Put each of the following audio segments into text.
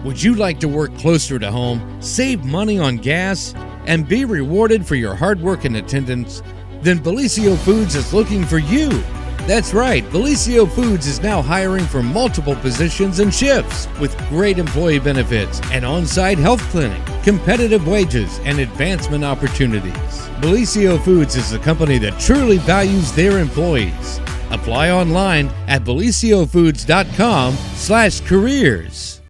Would you like to work closer to home, save money on gas, and be rewarded for your hard work and attendance? Then Bellisio Foods is looking for you. That's right, Bellisio Foods is now hiring for multiple positions and shifts with great employee benefits, an on-site health clinic, competitive wages, and advancement opportunities. Bellisio Foods is a company that truly values their employees. Apply online at belisiofoods.com/careers.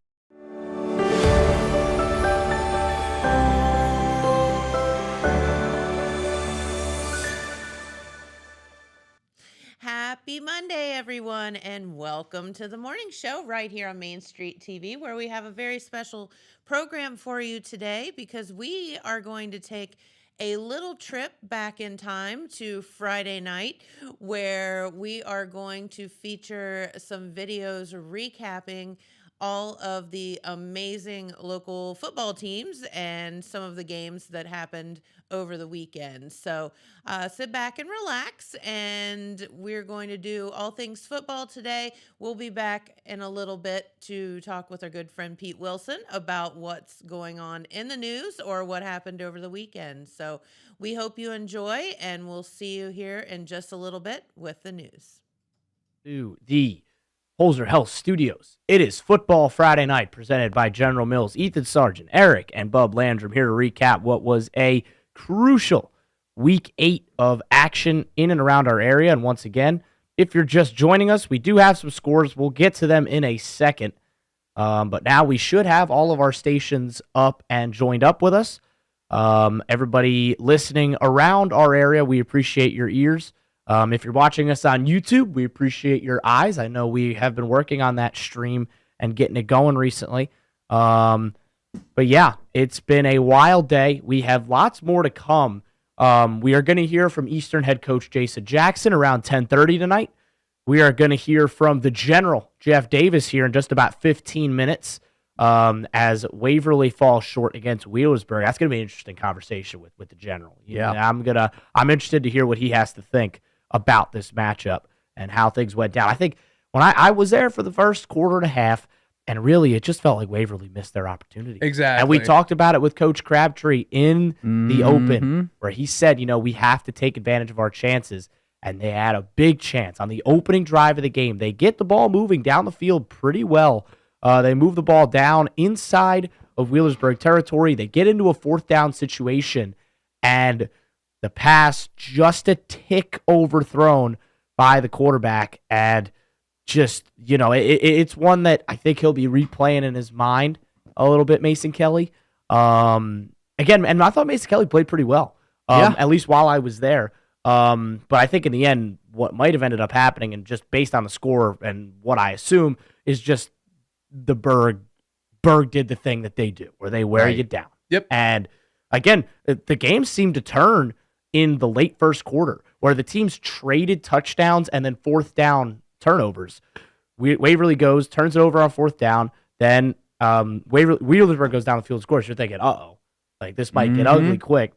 Happy Monday, everyone, and welcome to the morning show right here on Main Street TV, where we have a very special program for you today because we are going to take a little trip back in time to Friday night, where we are going to feature some videos recapping all of the amazing local football teams and some of the games that happened over the weekend. So sit back and relax, and we're going to do all things football today. We'll be back in a little bit to talk with our good friend Pete Wilson about what's going on in the news or what happened over the weekend. So we hope you enjoy, and we'll see you here in just a little bit with the news. To the Holzer Health Studios. It is Football Friday night presented by General Mills. Ethan Sargent, Eric, and Bub Landrum here to recap what was a crucial Week 8 of action in and around our area. And once again, if you're just joining us, we do have some scores. We'll get to them in a second. But now we should have all of our stations up and joined up with us. Everybody listening around our area, we appreciate your ears. If you're watching us on YouTube, we appreciate your eyes. I know we have been working on that stream and getting it going recently. But yeah, it's been a wild day. We have lots more to come. We are going to hear from Eastern head coach Jason Jackson around 10:30 tonight. We are going to hear from the General, Jeff Davis, here in just about 15 minutes as Waverly falls short against Wheelersburg. That's going to be an interesting conversation with the General. Yeah, I'm interested to hear what he has to think about this matchup and how things went down. I think when I was there for the first quarter and a half, and really it just felt like Waverly missed their opportunity. Exactly. And we talked about it with Coach Crabtree in the open, where he said, we have to take advantage of our chances. And they had a big chance on the opening drive of the game. They get the ball moving down the field pretty well. They move the ball down inside of Wheelersburg territory. They get into a fourth down situation, and the pass just a tick overthrown by the quarterback, and just, it's one that I think he'll be replaying in his mind a little bit, Mason Kelly. Again, and I thought Mason Kelly played pretty well, at least while I was there. But I think in the end, what might have ended up happening, and just based on the score and what I assume, is just the Berg did the thing that they do, where they wear you down. Yep. And again, the game seemed to turn in the late first quarter, where the teams traded touchdowns and then fourth down turnovers. Waverly turns it over on fourth down. Then Wheelersburg goes down the field and scores. You're thinking, like this might get ugly quick.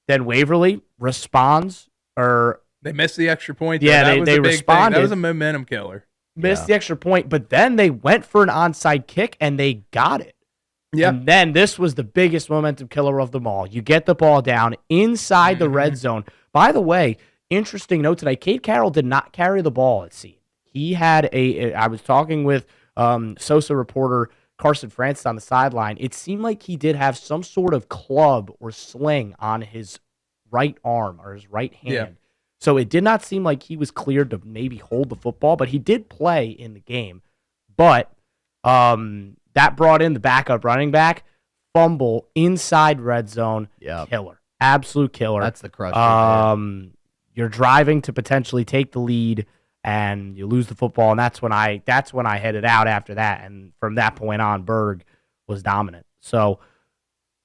Then Waverly responds, or they missed the extra point. Yeah, they responded. That was a momentum killer. Missed the extra point, but then they went for an onside kick and they got it. Yeah. And then this was the biggest momentum killer of them all. You get the ball down inside the red zone. By the way, interesting note today, Cade Carroll did not carry the ball, it seemed. He had I was talking with Sosa reporter Carson Francis on the sideline. It seemed like he did have some sort of club or sling on his right arm or his right hand. Yeah. So it did not seem like he was cleared to maybe hold the football, but he did play in the game. But that brought in the backup running back, fumble inside red zone, killer. Absolute killer. That's the crush. You're driving to potentially take the lead, and you lose the football, and that's when I headed out after that. And from that point on, Berg was dominant. So,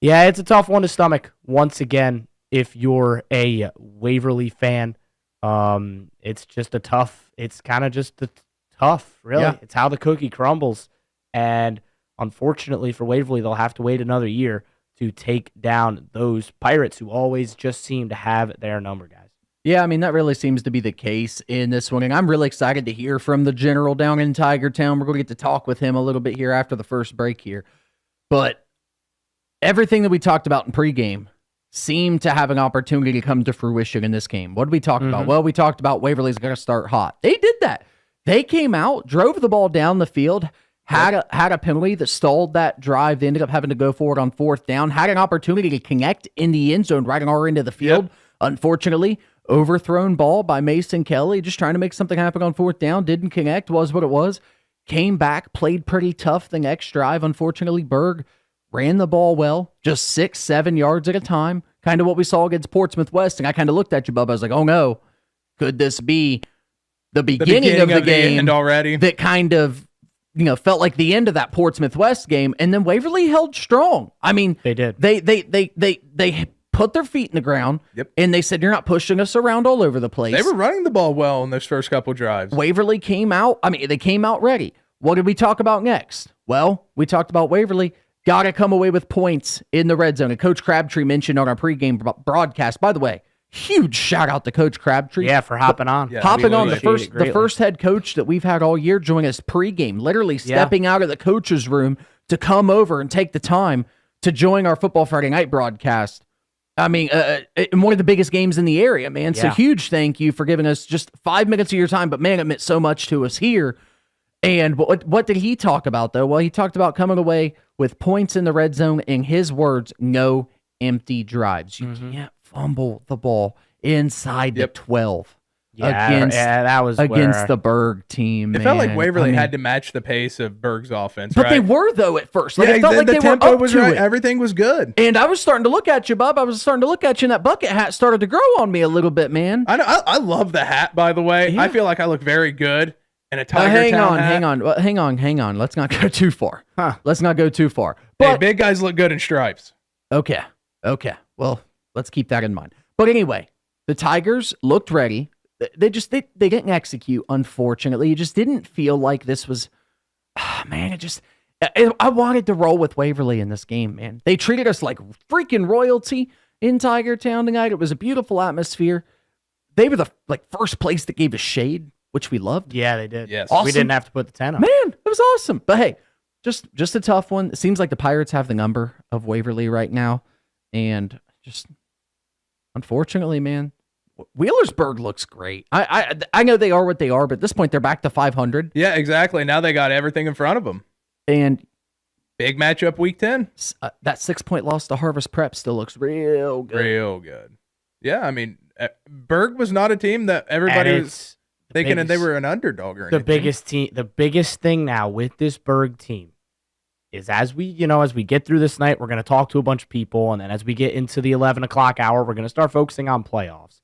yeah, it's a tough one to stomach. Once again, if you're a Waverly fan, it's just it's kind of just tough, really. Yeah. It's how the cookie crumbles. And unfortunately for Waverly, they'll have to wait another year to take down those Pirates who always just seem to have their number, guys. Yeah, I mean, that really seems to be the case in this one, and I'm really excited to hear from the General down in Tigertown. We're going to get to talk with him a little bit here after the first break here. but everything that we talked about in pregame seemed to have an opportunity to come to fruition in this game. What did we talk about? Well, we talked about Waverly's going to start hot. They did that. They came out, drove the ball down the field, had a penalty that stalled that drive. They ended up having to go forward on 4th down, had an opportunity to connect in the end zone right on our end of the field. Unfortunately, overthrown ball by Mason Kelly, just trying to make something happen on 4th down, didn't connect, was what it was. Came back, played pretty tough the next drive. Unfortunately, Berg ran the ball well, just 6-7 yards at a time, kind of what we saw against Portsmouth West. And I kind of looked at you, Bubba. I was like, oh no, could this be the beginning of the game end already? That kind of, felt like the end of that Portsmouth West game. And then Waverly held strong. I mean, They did. They put their feet in the ground, and they said, you're not pushing us around all over the place. They were running the ball well in those first couple drives. Waverly came out. They came out ready. What did we talk about next? Well, we talked about Waverly got to come away with points in the red zone. And Coach Crabtree mentioned on our pregame broadcast, by the way, huge shout out to Coach Crabtree. Yeah, for hopping on. Yeah, hopping on appreciate it the first head coach that we've had all year join us pregame, literally stepping out of the coach's room to come over and take the time to join our Football Friday Night broadcast. In one of the biggest games in the area, man. So huge thank you for giving us just 5 minutes of your time, but man, it meant so much to us here. And what did he talk about, though? Well, he talked about coming away with points in the red zone. In his words, no empty drives. You can't fumble the ball inside the 12 that was against the Berg team. It felt like Waverly had to match the pace of Berg's offense, but right? they were, though, at first. Yeah, It felt like the they tempo were up was to right. it. Everything was good. And I was starting to look at you, Bub. I was starting to look at you, and that bucket hat started to grow on me a little bit, man. I know. I love the hat, by the way. Yeah. I feel like I look very good in a Tiger hang Town on, hat. hang on. Let's not go too far. Let's not go too far. Hey, But big guys look good in stripes. okay. Well, let's keep that in mind. But anyway, the Tigers looked ready. They didn't execute. Unfortunately, it just didn't feel like this was. Man, I wanted to roll with Waverly in this game, man. They treated us like freaking royalty in Tiger Town tonight. It was a beautiful atmosphere. They were the first place that gave us shade, which we loved. Yeah, they did. Yes. Awesome. We didn't have to put the 10 up. Man, it was awesome. But hey, just a tough one. It seems like the Pirates have the number of Waverly right now. And just unfortunately, man, Wheelersburg looks great. I know they are what they are, but at this point they're back to 500. Yeah, exactly. Now they got everything in front of them. And Big matchup week 10. that 6-point loss to Harvest Prep still looks real good. Real good. Yeah, Berg was not a team that everybody was thinking that they were an underdog or anything. The biggest thing now with this Berg team is as we get through this night, we're going to talk to a bunch of people, and then as we get into the 11 o'clock hour, we're going to start focusing on playoffs.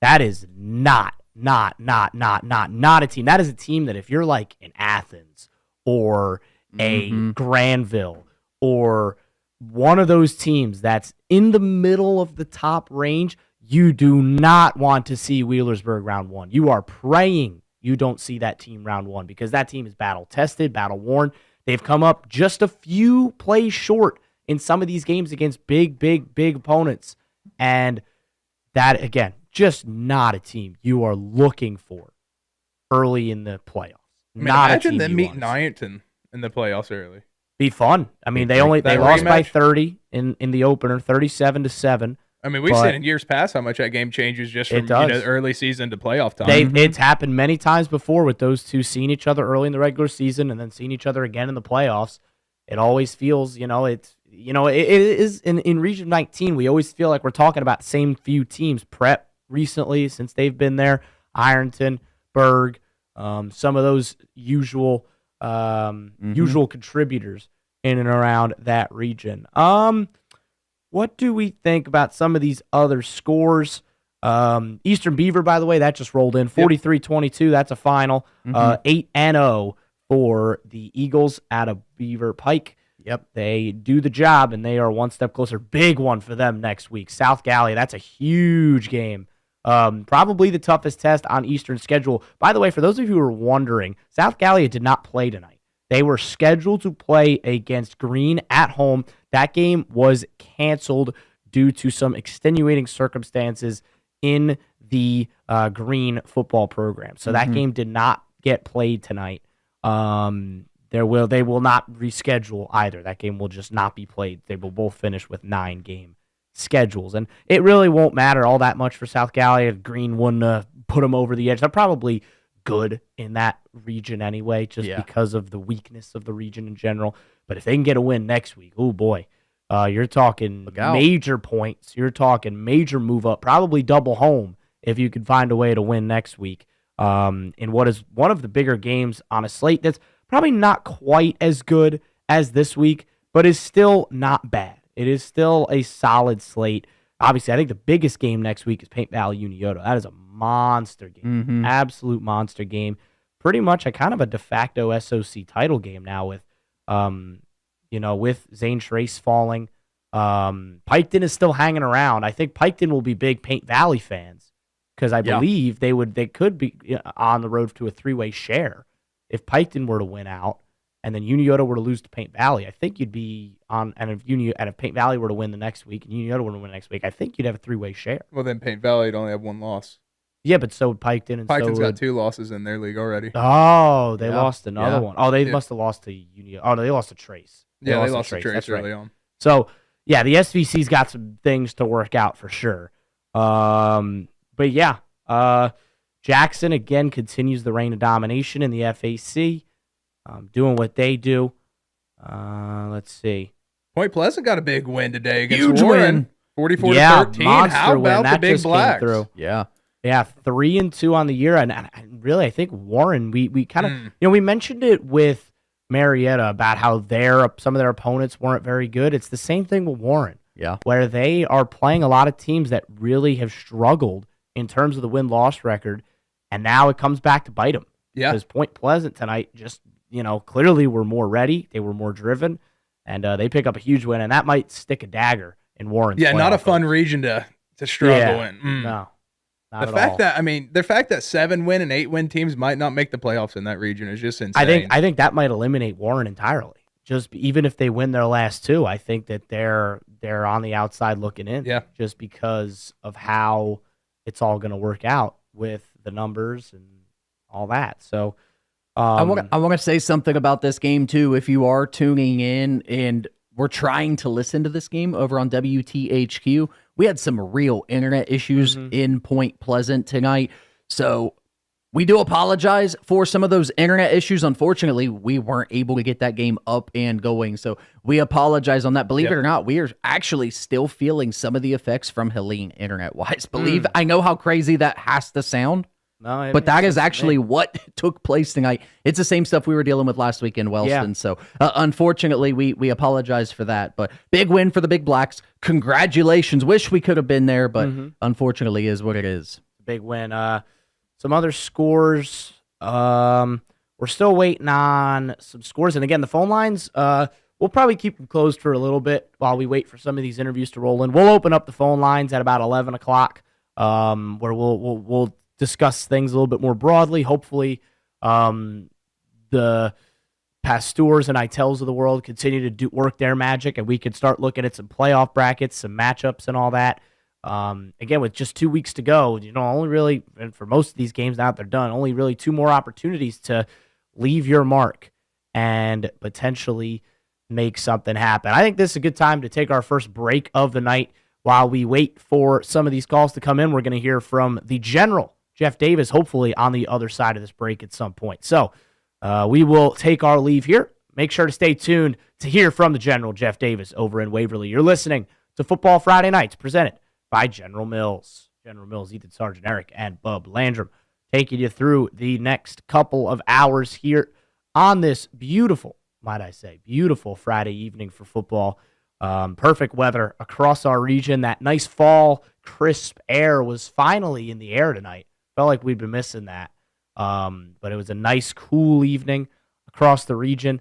That is not a team. That is a team that if you're like in Athens or a Granville or one of those teams that's in the middle of the top range, you do not want to see Wheelersburg round one. You are praying you don't see that team round one because that team is battle-tested, battle-worn. They've come up just a few plays short in some of these games against big opponents. And that, again, just not a team you are looking for early in the playoffs. Imagine them meeting Ironton in the playoffs early. Be fun. They lost by 30 in the opener, 37-7. We've seen in years past how much that game changes just from early season to playoff time. It's happened many times before with those two seeing each other early in the regular season and then seeing each other again in the playoffs. It always feels, it is in Region 19. We always feel like we're talking about the same few teams. Prep recently, since they've been there, Ironton, Berg, some of those usual contributors in and around that region. What do we think about some of these other scores? Eastern Beaver, by the way, that just rolled in 43-22. That's a final. 8-0 for the Eagles out of Beaver Pike. Yep, they do the job, and they are one step closer. Big one for them next week. South Gallia, that's a huge game. Probably the toughest test on Eastern's schedule. By the way, for those of you who are wondering, South Gallia did not play tonight. They were scheduled to play against Green at home. That game was canceled due to some extenuating circumstances in the Green football program. So that game did not get played tonight. they will not reschedule either. That game will just not be played. They will both finish with 9-game schedules. And it really won't matter all that much for South Cali if Green wouldn't put them over the edge. They're probably good in that region anyway, just because of the weakness of the region in general. But if they can get a win next week, oh boy, you're talking major points. You're talking major move up, probably double home if you could find a way to win next week. In what is one of the bigger games on a slate that's probably not quite as good as this week, but is still not bad. It is still a solid slate. Obviously, I think the biggest game next week is Paint Valley Unioto. That is a monster game, absolute monster game. Pretty much a kind of a de facto SOC title game now with, with Zane Trace falling. Piketon is still hanging around. I think Piketon will be big Paint Valley fans because I believe they could be on the road to a 3-way share if Piketon were to win out. And then Unioto were to lose to Paint Valley, I think you'd be on. And if Paint Valley were to win the next week, and Unioto were to win next week, I think you'd have a 3-way share. Well, then Paint Valley would only have 1 loss. Yeah, but so would Piketon, and Piketon's got 2 losses in their league already. Oh, they lost another one. Oh, they must have lost to Unioto. Oh, no, they lost to Trace. They lost to Trace early on. So yeah, the SVC's got some things to work out for sure. But yeah, Jackson again continues the reign of domination in the FAC. Doing what they do. Let's see. Point Pleasant got a big win today against Huge Warren. 44-13. How about the Big Blacks? Through. Yeah. Yeah, 3-2 on the year. And really, I think Warren, we kind of, we mentioned it with Marietta about how some of their opponents weren't very good. It's the same thing with Warren. Yeah. Where they are playing a lot of teams that really have struggled in terms of the win-loss record. And now it comes back to bite them. Yeah. Because Point Pleasant tonight just, clearly were more ready. They were more driven. And they pick up a huge win. And that might stick a dagger in Warren's Yeah, not a fun region to struggle in. No. The fact that 7-win and 8-win teams might not make the playoffs in that region is just insane. I think that might eliminate Warren entirely. Just even if they win their last 2, I think that they're on the outside looking in. Yeah. Just because of how it's all going to work out with the numbers and all that. So I want to say something about this game too. If you are tuning in and we're trying to listen to this game over on WTHQ, we had some real internet issues in Point Pleasant tonight. So we do apologize for some of those internet issues. Unfortunately, we weren't able to get that game up and going. So we apologize on that. Believe it or not, we are actually still feeling some of the effects from Helene internet-wise. I know how crazy that has to sound. No, but that is actually what took place tonight. It's the same stuff we were dealing with last week in Wellston. Yeah. So unfortunately, we apologize for that. But big win for the Big Blacks. Congratulations. Wish we could have been there, but unfortunately is what it is. Big win. Some other scores. We're still waiting on some scores. And again, the phone lines, we'll probably keep them closed for a little bit while we wait for some of these interviews to roll in. We'll open up the phone lines at about 11 o'clock where we'll discuss things a little bit more broadly. Hopefully, the Pasteurs and Itels of the world continue to work their magic, and we could start looking at some playoff brackets, some matchups, and all that. Again, with just 2 weeks to go, only really, and for most of these games now that they're done, only really 2 more opportunities to leave your mark and potentially make something happen. I think this is a good time to take our first break of the night. While we wait for some of these calls to come in, we're going to hear from the General, Jeff Davis, hopefully on the other side of this break at some point. So we will take our leave here. Make sure to stay tuned to hear from the General, Jeff Davis, over in Waverly. You're listening to Football Friday Nights, presented by General Mills. General Mills, Ethan Sargent, Eric, and Bub Landrum, taking you through the next couple of hours here on this beautiful, might I say, beautiful Friday evening for football. Perfect weather across our region. That nice fall, crisp air was finally in the air tonight. Felt like we'd been missing that. But it was a nice, cool evening across the region.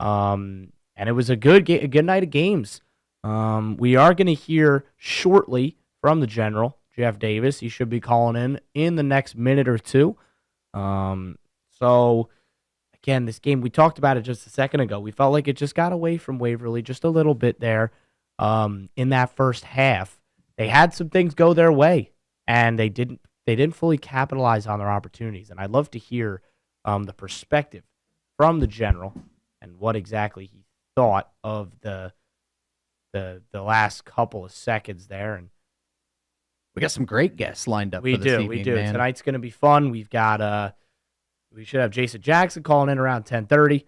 And it was a good night of games. We are going to hear shortly from the General, Jeff Davis. He should be calling in the next minute or two. So, again, this game, we talked about it just a second ago. We felt like it just got away from Waverly just a little bit there in that first half. They had some things go their way, and they didn't fully capitalize on their opportunities. And I'd love to hear the perspective from the General and what exactly he thought of the last couple of seconds there. And we got some great guests lined up. We for this do. evening, We do. man. Tonight's going to be fun. We've got we should have Jason Jackson calling in around 10:30.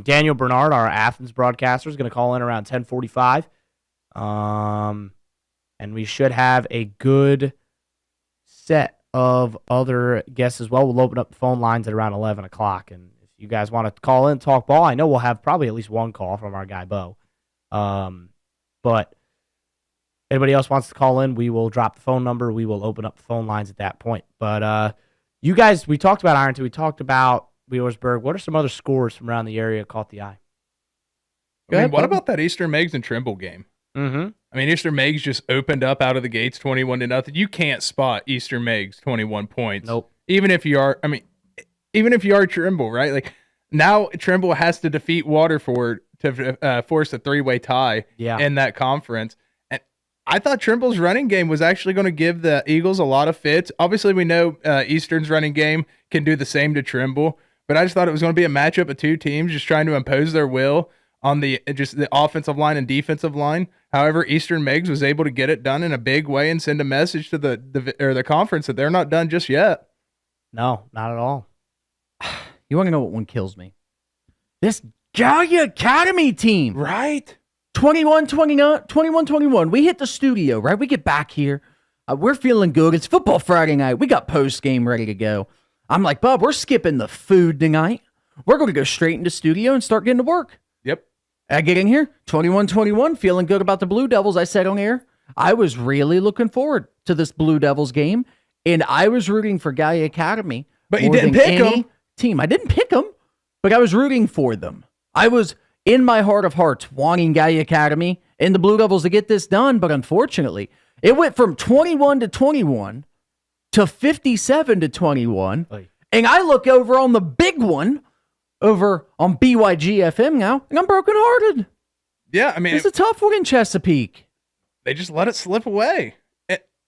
Daniel Bernard, our Athens broadcaster, is going to call in around 10:45. And we should have a good set of other guests as well. We'll open up the phone lines at around 11 o'clock. And if you guys want to call in, talk ball, I know we'll have probably at least one call from our guy, Bo. But anybody else wants to call in, we will drop the phone number. We will open up the phone lines at that point. But you guys, we talked about Ironton. We talked about Wheelersburg. What are some other scores from around the area caught the eye? What about that Eastern Meigs and Trimble game? Mm-hmm. I mean, Eastern Meigs just opened up out of the gates 21-0. You can't spot Eastern Meigs 21 points. Nope. Even if you are Trimble, right? Like now Trimble has to defeat Waterford to force a 3-way tie in that conference. And I thought Trimble's running game was actually going to give the Eagles a lot of fits. Obviously, we know Eastern's running game can do the same to Trimble, but I just thought it was going to be a matchup of two teams just trying to impose their will on the offensive line and defensive line. However, Eastern Meigs was able to get it done in a big way and send a message to the conference that they're not done just yet. No, not at all. You want to know what one kills me? This Gallia Academy team. Right. 21-21. We hit the studio, right? We get back here. We're feeling good. It's Football Friday night. We got post-game ready to go. I'm like, Bub, we're skipping the food tonight. We're going to go straight into studio and start getting to work. Yep. I get in here, 21-21, feeling good about the Blue Devils. I said on air, I was really looking forward to this Blue Devils game, and I was rooting for Gallia Academy. But you didn't pick them. Team. I didn't pick them, but I was rooting for them. I was, in my heart of hearts, wanting Gallia Academy and the Blue Devils to get this done, but unfortunately, it went from 21-21 to 57-21, and I look over on the big one, over on BYG FM now, and I'm brokenhearted. Yeah, I mean, it's a tough one in Chesapeake. They just let it slip away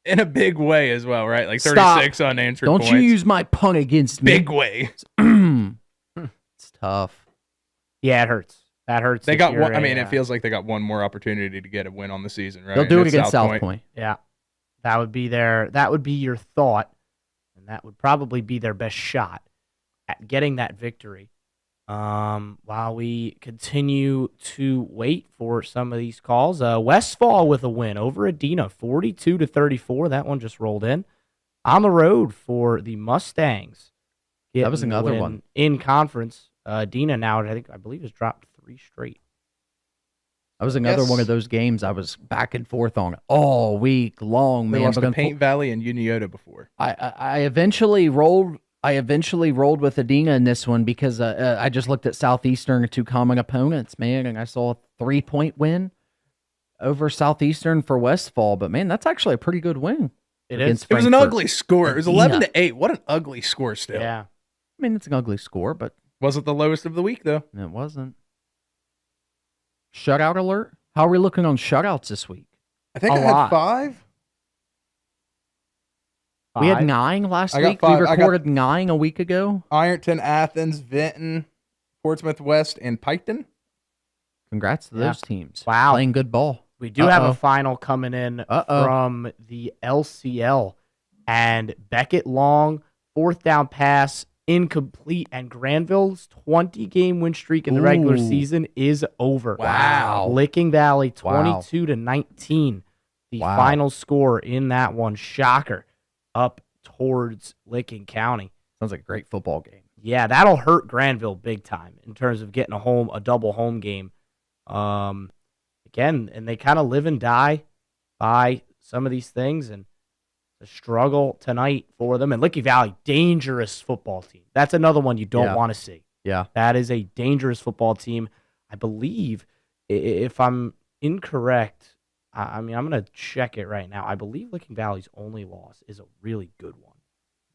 in a big way as well, right? Like 36 Stop. unanswered Don't points. you use my pun against me. Big way. It's tough. Yeah, it hurts. That hurts. They got one. I mean, it feels like they got one more opportunity to get a win on the season, right? They'll do And it against South Point. Yeah, that would be your thought, and that would probably be their best shot at getting that victory. While we continue to wait for some of these calls, Westfall with a win over Adina, 42-34. That one just rolled in. On the road for the Mustangs. That was another one in conference. Adina now, I believe, has dropped 3 straight. That was another one of those games I was back and forth on all week long, man. They lost to Paint Valley and Uniota before. I eventually rolled with Adina in this one because I just looked at Southeastern, 2 common opponents, man, and I saw a 3-point win over Southeastern for Westfall. But man, that's actually a pretty good win. It is. It was an ugly score. It was 11-8. What an ugly score still. Yeah. I mean, it's an ugly score, but wasn't the lowest of the week though. It wasn't. Shutout alert. How are we looking on shutouts this week? I think I had 5. We had 9 last week. 5. We recorded 9 a week ago. Ironton, Athens, Vinton, Portsmouth West, and Piketon. Congrats to those teams. Wow. Playing good ball. We do have a final coming in from the LCL. And Beckett Long, 4th down pass, incomplete. And Granville's 20-game win streak in the regular season is over. Wow. Licking Valley, 22-19. The final score in that one. Shocker. Up towards Licking County. Sounds like a great football game. Yeah, that'll hurt Granville big time in terms of getting a double home game. Again, and they kind of live and die by some of these things, and the struggle tonight for them. And Licking Valley, dangerous football team. That's another one you don't want to see. Yeah. That is a dangerous football team. I believe, if I'm incorrect, I'm going to check it right now. I believe Licking Valley's only loss is a really good one.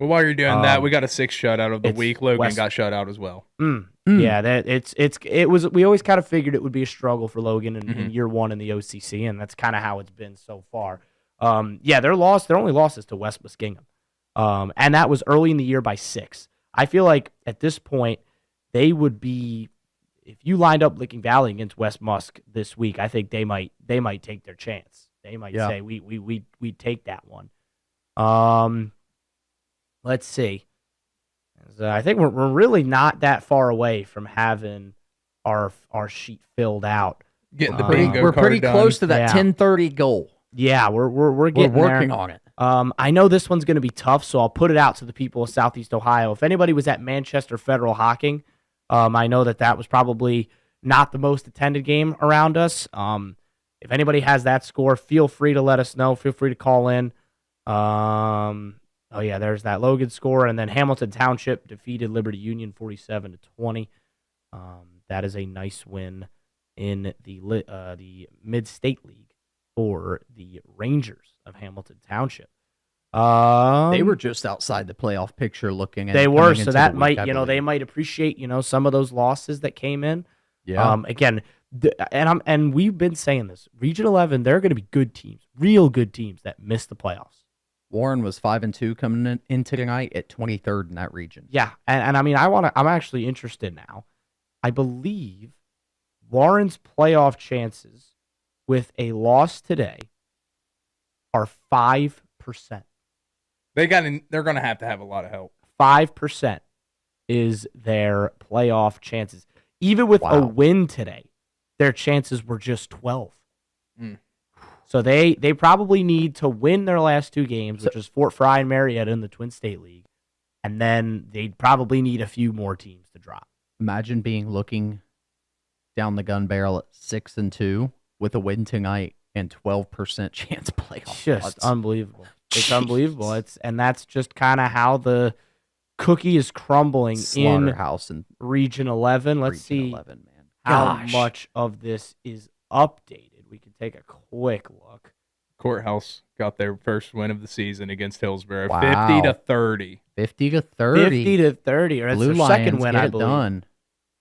Well, while you're doing that, we got a 6th shutout of the week. Logan got shut out as well. Yeah, it was. We always kind of figured it would be a struggle for Logan in year 1 in the OCC, and that's kind of how it's been so far. Their only loss is to West Muskingum, and that was early in the year by 6. I feel like at this point they would be if you lined up Licking Valley against West Musk this week, I think they might take their chance. They might say we take that one. Let's see. I think we're really not that far away from having our sheet filled out. Getting the we're pretty close to that 10:30 goal. Yeah, we're getting working there. on it. I know this one's going to be tough, so I'll put it out to the people of Southeast Ohio. If anybody was at Manchester Federal Hocking, I know that was probably not the most attended game around us. If anybody has that score, feel free to let us know. Feel free to call in. There's that Logan score, and then Hamilton Township defeated Liberty Union 47-20. That is a nice win in the Mid-State League for the Rangers of Hamilton Township. They were just outside the playoff picture looking at. They were, so that might, they might appreciate, some of those losses that came in. Yeah. Again, and we've been saying this. Region 11, they're going to be good teams, real good teams that miss the playoffs. Warren was 5-2 coming into tonight at 23rd in that region. Yeah, and I mean, I'm actually interested now. I believe Warren's playoff chances with a loss today are 5%. They're going to have a lot of help. 5% is their playoff chances. Even with a win today, their chances were just 12. So they probably need to win their last two games, which is Fort Fry and Marietta in the Twin State League, and then they'd probably need a few more teams to drop. Imagine looking down the gun barrel at 6-2 with a win tonight and 12% chance playoff. Just unbelievable. It's unbelievable. And that's just kind of how the cookie is crumbling in Region 11. Let's see 11, man. How much of this is updated. We can take a quick look. Courthouse got their first win of the season against Hillsborough, wow. 50-30. 50-30. 50-30. Or that's Blue their second win, I get it believe. done.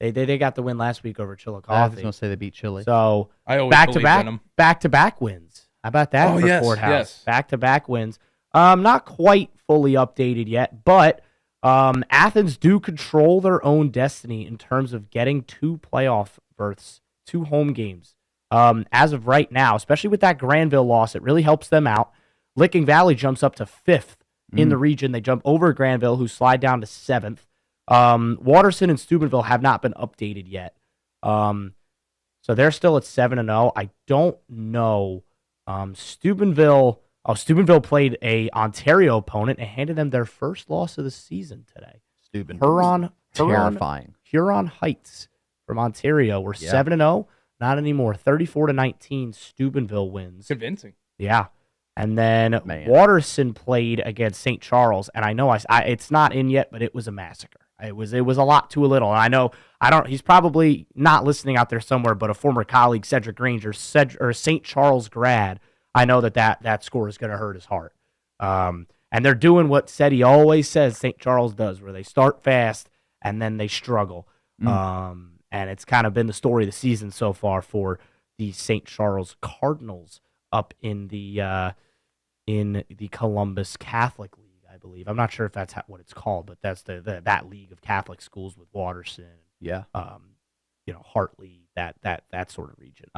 They got the win last week over Chillicothe. I was going to say they beat Chile. So I always back-to-back wins. How about that for Courthouse? Yes. Back-to-back wins. Not quite fully updated yet, but Athens do control their own destiny in terms of getting 2 playoff berths, 2 home games. As of right now, especially with that Granville loss, it really helps them out. Licking Valley jumps up to 5th in the region. They jump over Granville, who slide down to 7th. Waterson and Steubenville have not been updated yet. So they're still at 7-0. I don't know. Steubenville played a Ontario opponent and handed them their first loss of the season today. Steubenville. Terrifying. Huron Heights from Ontario were 7-0. Not anymore. 34-19. Steubenville wins. Convincing. Yeah. And then Waterson played against St. Charles, and I know it's not in yet, but it was a massacre. It was a lot to a little. And I don't. He's probably not listening out there somewhere, but a former colleague, Cedric Granger, or St. Charles grad. I know that score is going to hurt his heart. And they're doing what Ceddy always says St. Charles does, where they start fast and then they struggle. And it's kind of been the story of the season so far for the St. Charles Cardinals up in the Columbus Catholic League, I believe. I'm not sure if that's what it's called, but that's that league of Catholic schools with Waterson. Yeah. Hartley, that sort of region.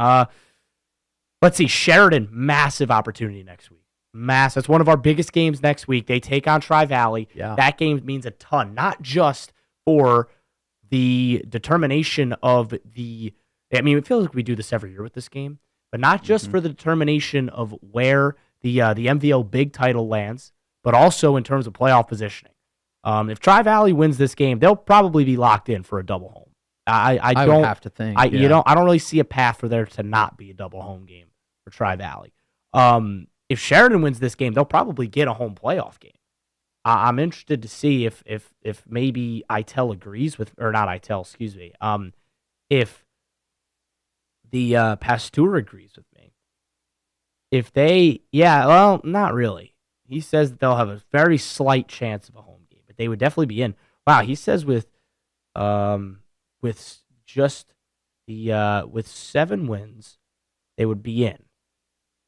Let's see, Sheridan, massive opportunity next week. That's one of our biggest games next week. They take on Tri-Valley. Yeah. That game means a ton, not just for the determination of it feels like we do this every year with this game, but not just for the determination of where the MVO big title lands, but also in terms of playoff positioning. If Tri-Valley wins this game, they'll probably be locked in for a double home. I don't would have to think. I don't really see a path for there to not be a double home game for Tri-Valley. If Sheridan wins this game, they'll probably get a home playoff game. I'm interested to see if maybe ITEL agrees with, or not ITEL, excuse me. If the Pasteur agrees with me. If they, not really. He says that they'll have a very slight chance of a home game, but they would definitely be in. Wow, he says with 7 wins, they would be in.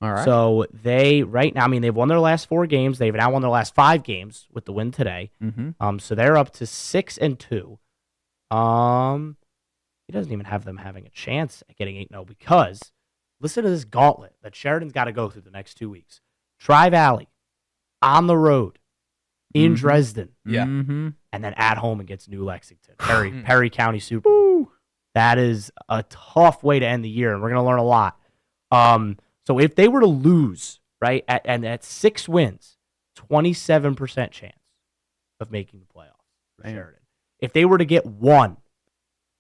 All right. So they right now, they've won their last 4 games. They've now won their last 5 games with the win today. Mm-hmm. So they're up to 6-2. he doesn't even have them having a chance at getting 8-0 because listen to this gauntlet that Sheridan's got to go through the next 2 weeks. Tri-Valley, on the road, in Dresden, Yeah. and then at home against New Lexington, Perry County Super Bowl. That is a tough way to end the year, and we're going to learn a lot. So if they were to lose, right, and at 6 wins, 27% chance of making the playoffs for Sheridan. If they were to get 1,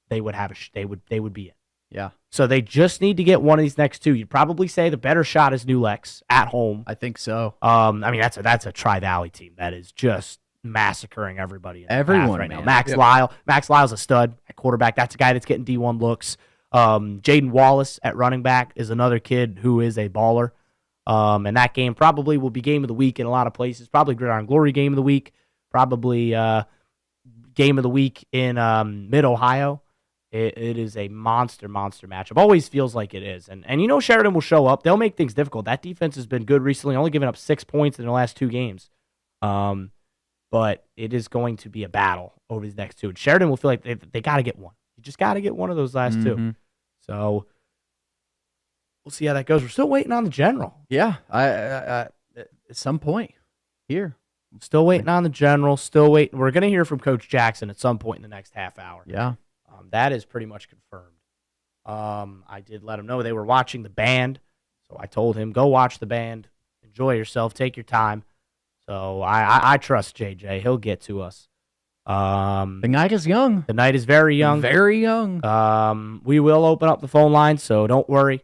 they would have they would be in. Yeah. So they just need to get one of these next 2. You'd probably say the better shot is New Lex at home. I think so. I mean, that's a Tri-Valley team that is just massacring everybody in the Everyone path right now. man. Max Lyle's a stud at quarterback. That's a guy that's getting D1 looks. Jaden Wallace at running back is another kid who is a baller. And that game probably will be game of the week in a lot of places. Probably Gridiron Glory game of the week. Probably game of the week in Mid-Ohio. It is a monster matchup. Always feels like it is. And Sheridan will show up. They'll make things difficult. That defense has been good recently, only giving up 6 points in the last 2 games. But it is going to be a battle over these next 2. And Sheridan will feel like they got to get one. You just got to get one of those last 2. So we'll see how that goes. We're still waiting on the general. Yeah. I at some point here. Still waiting on the general. Still waiting. We're going to hear from Coach Jackson at some point in the next half hour. Yeah. That is pretty much confirmed. I did let him know they were watching the band, so I told him, go watch the band, enjoy yourself, take your time. So I trust JJ. He'll get to us. The night is young. The night is very young. Very young. We will open up the phone line, so don't worry.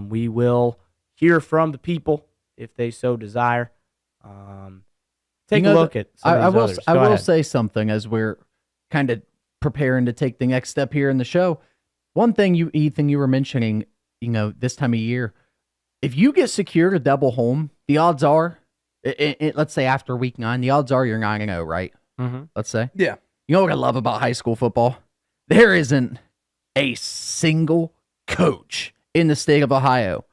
We will hear from the people if they so desire. Take a look at some of these others. I will say something as we're kind of preparing to take the next step here in the show. One thing, Ethan, you were mentioning, this time of year, if you get secured a double home, the odds are, let's say after week 9, the odds are you're 9-0, right? Let's say. Yeah. You know what I love about high school football? There isn't a single coach in the state of Ohio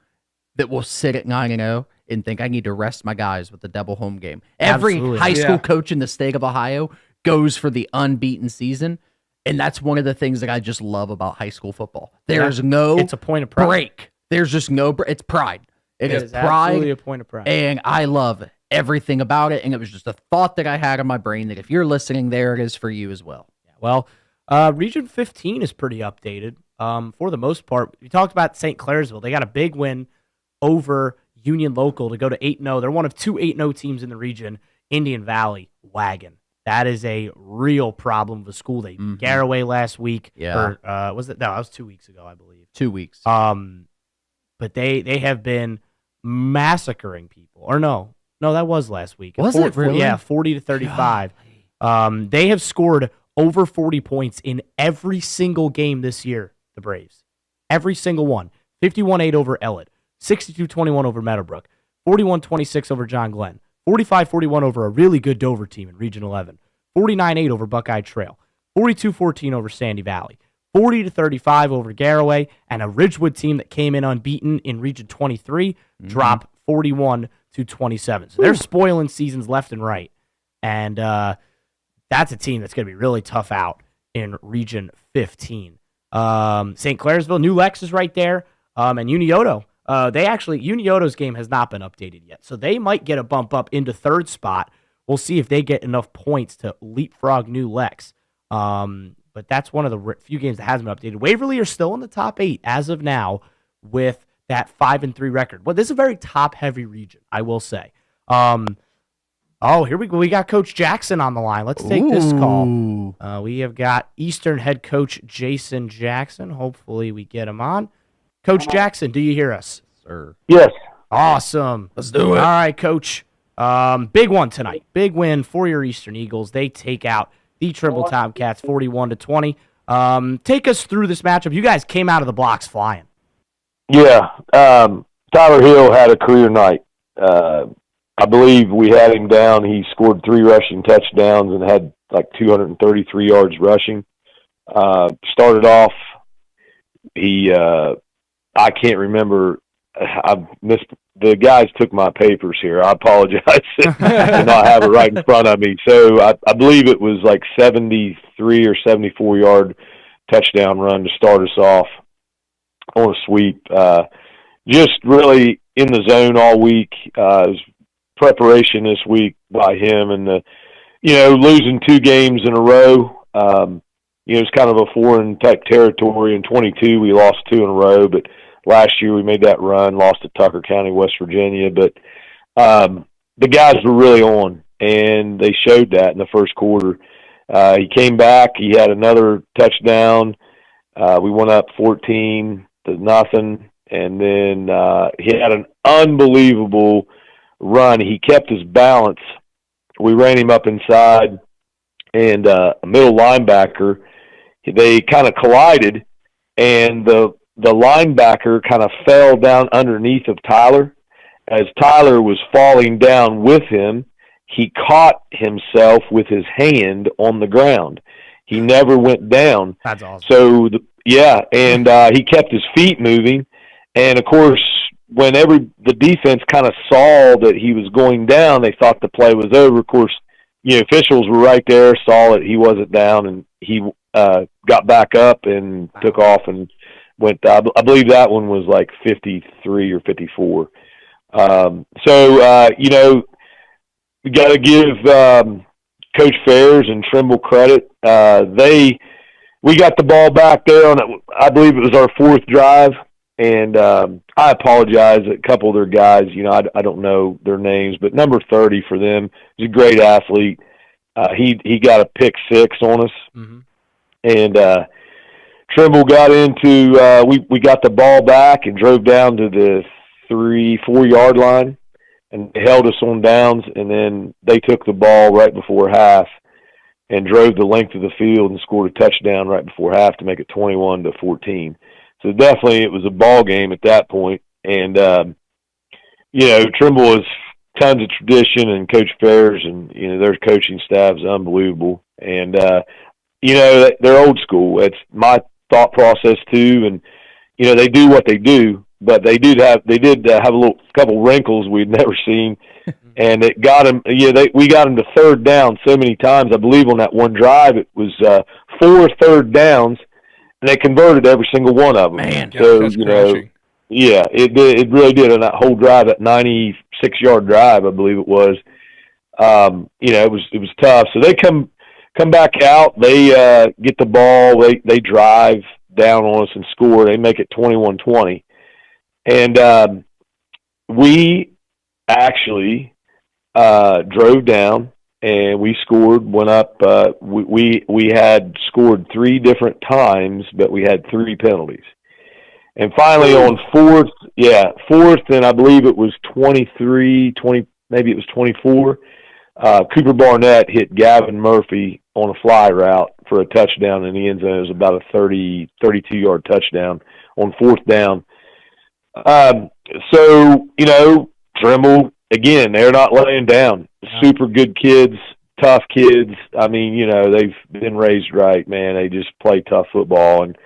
that will sit at 9-0 and think I need to rest my guys with the double home game. Every high school coach in the state of Ohio goes for the unbeaten season. And that's one of the things that I just love about high school football. There's it's a point of pride. Break. There's just no break. It's pride. It is pride. Absolutely a point of pride. And I love everything about it. And it was just a thought that I had in my brain that if you're listening, there it is for you as well. Yeah, well, Region 15 is pretty updated for the most part. We talked about St. Clairsville. They got a big win over Union Local to go to 8-0. They're one of 2 8-0 teams in the region. Indian Valley, wagon. That is a real problem of a school. They beat Garraway last week. Yeah. Or, was it? No, that was 2 weeks ago, I believe. 2 weeks. But they have been massacring people. Or no, that was last week. Was it really? Yeah, 40-35. They have scored over 40 points in every single game this year, the Braves. Every single one. 51-8 over Ellett. 62-21 over Meadowbrook. 41-26 over John Glenn. 45-41 over a really good Dover team in Region 11. 49-8 over Buckeye Trail. 42-14 over Sandy Valley. 40-35 over Garraway. And a Ridgewood team that came in unbeaten in Region 23 dropped 41-27. So they're spoiling seasons left and right. And that's a team that's going to be really tough out in Region 15. St. Clairsville, New Lex is right there. And Unioto. Unioto's game has not been updated yet, so they might get a bump up into 3rd spot. We'll see if they get enough points to leapfrog New Lex. But that's one of the few games that hasn't been updated. Waverly are still in the top 8 as of now with that 5-3 record. Well, this is a very top-heavy region, I will say. Here we go. We got Coach Jackson on the line. Let's take this call. We have got Eastern head coach Jason Jackson. Hopefully we get him on. Coach Jackson, do you hear us? Sir. Yes. Awesome. Let's do it. All right, Coach. Big one tonight. Big win for your Eastern Eagles. They take out the Trimble Tomcats 41-20. Take us through this matchup. You guys came out of the blocks flying. Yeah. Tyler Hill had a career night. I believe we had him down. He scored 3 rushing touchdowns and had like 233 yards rushing. Started off, I can't remember. I've missed. The guys took my papers here. I apologize to not have it right in front of me. So I believe it was like 73 or 74 yard touchdown run to start us off on a sweep. Just really in the zone all week. Preparation this week by him, and losing 2 games in a row. It's kind of a foreign type territory. In 22, we lost 2 in a row, but last year we made that run, lost to Tucker County, West Virginia. But the guys were really on, and they showed that in the first quarter. He came back. He had another touchdown. We went up 14-0, and then he had an unbelievable run. He kept his balance. We ran him up inside, and a middle linebacker, they kind of collided, and the linebacker kind of fell down underneath of Tyler. As Tyler was falling down with him, he caught himself with his hand on the ground. He never went down. That's awesome. So, and he kept his feet moving. And, of course, whenever the defense kind of saw that he was going down, they thought the play was over. Of course, officials were right there, saw that he wasn't down, and he got back up and took off and went. I believe that one was like 53 or 54. We got to give Coach Fairs and Trimble credit. We got the ball back there on it. I believe it was our 4th drive. And I apologize. A couple of their guys, I don't know their names, but number 30 for them, he's a great athlete. He got a pick 6 on us. Mm-hmm. And Trimble got into we got the ball back and drove down to the 3-4 yard line and held us on downs, and then they took the ball right before half and drove the length of the field and scored a touchdown right before half to make it 21-14. So definitely it was a ball game at that point. And, Trimble has tons of tradition, and Coach Fairs and, their coaching staff is unbelievable. And, they're old school. It's my thought process too. And, they do what they do, but they did have a couple wrinkles we'd never seen. And it got them, we got them to 3rd down so many times. I believe on that one drive, it was 4 third downs. And they converted every single one of them. Man, so that's crashing. it did. It really did on that whole drive, that 96-yard drive, I believe it was. It was tough. So they come back out. They get the ball. They drive down on us and score. They make it 21-20. And we actually drove down. And we scored, went up. We had scored 3 different times, but we had 3 penalties. And finally on 4th, and I believe it was 23, 20, maybe it was 24, Cooper Barnett hit Gavin Murphy on a fly route for a touchdown in the end zone. It was about a 32-yard touchdown on 4th down. Trimble, again, they're not laying down. Super good kids, tough kids. I mean, they've been raised right, man. They just play tough football, and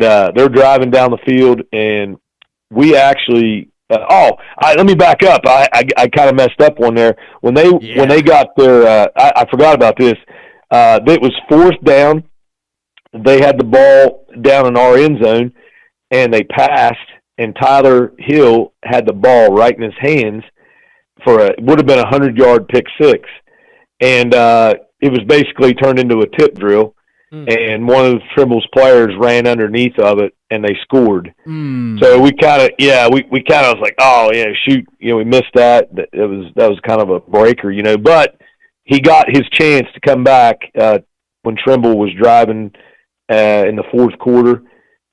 they're driving down the field, and we actually. Let me back up. I kind of messed up one there when they got their. I forgot about this. It was 4th down. They had the ball down in our end zone, and they passed, and Tyler Hill had the ball right in his hands. Would have been a 100-yard pick 6, and it was basically turned into a tip drill, and one of Trimble's players ran underneath of it, and they scored. So we kind of, we kind of was like, oh yeah, shoot, we missed that. That was kind of a breaker, But he got his chance to come back when Trimble was driving in the 4th quarter.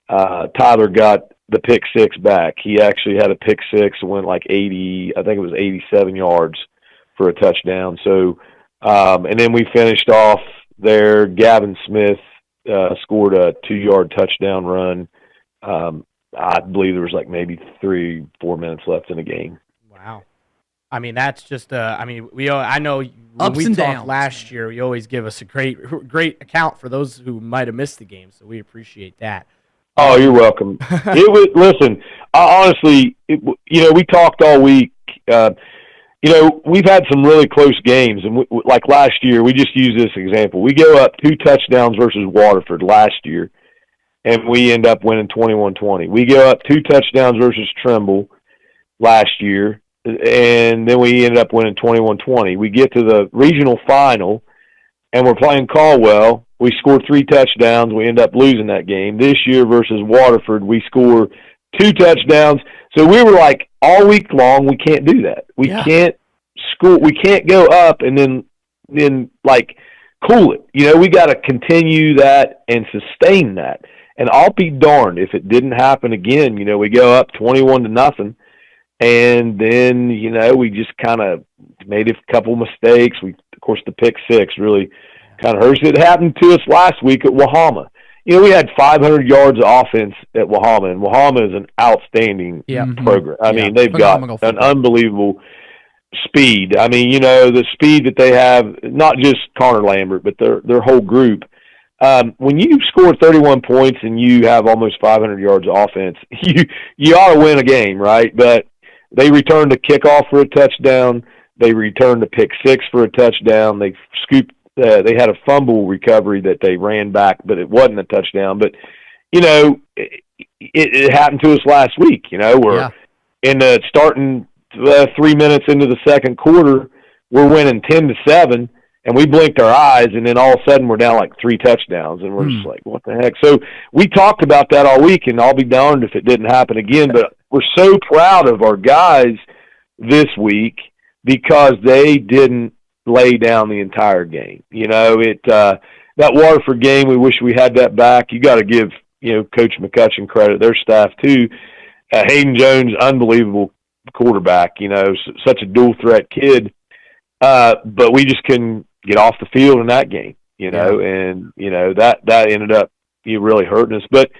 Tyler got the pick 6 back. He actually had a pick 6 and went like 80, I think it was 87 yards for a touchdown. So, and then we finished off there. Gavin Smith scored a 2-yard touchdown run. I believe there was like maybe 3-4 minutes left in the game. Wow. I mean, that's just, I know when Ups we and talked downs. last year, you always give us a great account for those who might have missed the game. So we appreciate that. Oh, you're welcome. Listen, honestly, we talked all week. we've had some really close games, and like last year, we just use this example. We go up 2 touchdowns versus Waterford last year, and we end up winning 21-20. We go up 2 touchdowns versus Trimble last year, and then we ended up winning 21-20. We get to the regional final, and we're playing Caldwell. We score 3 touchdowns. We end up losing that game. This year versus Waterford, we score 2 touchdowns. So we were like, all week long, we can't do that. We can't score. We can't go up and then like cool it. We got to continue that and sustain that. And I'll be darned if it didn't happen again. We go up 21-0, and then we just kind of made a couple mistakes. Of course, the pick 6 really kind of hurts. It happened to us last week at Wahama. We had 500 yards of offense at Wahama, and Wahama is an outstanding program. I mean, they've got an unbelievable speed. I mean, the speed that they have, not just Connor Lambert, but their whole group. When you score 31 points and you have almost 500 yards of offense, you ought to win a game, right? But they returned a kickoff for a touchdown. They returned a pick 6 for a touchdown. They scooped. They had a fumble recovery that they ran back, but it wasn't a touchdown. But it happened to us last week. We're in the starting 3 minutes into the second quarter, we're winning 10-7, and we blinked our eyes, and then all of a sudden we're down like 3 touchdowns, and we're just like, what the heck? So we talked about that all week, and I'll be darned if it didn't happen again. But we're so proud of our guys this week because they didn't lay down the entire game. That Waterford game, we wish we had that back. You got to give, Coach McCutcheon credit, their staff too. Hayden Jones, unbelievable quarterback, such a dual threat kid. But we just couldn't get off the field in that game, and, that ended up really hurting us. But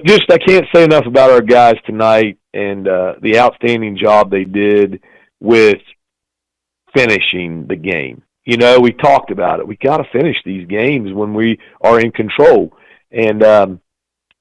just, I can't say enough about our guys tonight and the outstanding job they did with finishing the game. We talked about it. We got to finish these games when we are in control. And a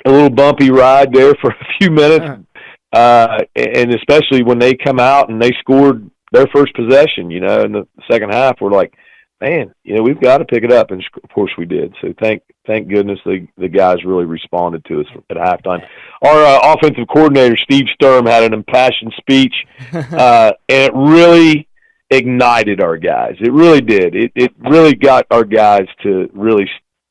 little bumpy ride there for a few minutes, and especially when they come out and they scored their first possession, in the second half, we're like, man, we've got to pick it up. And of course we did. So thank goodness the guys really responded to us at halftime. Our offensive coordinator, Steve Sturm, had an impassioned speech, and it really ignited our guys. It really did. It really got our guys to really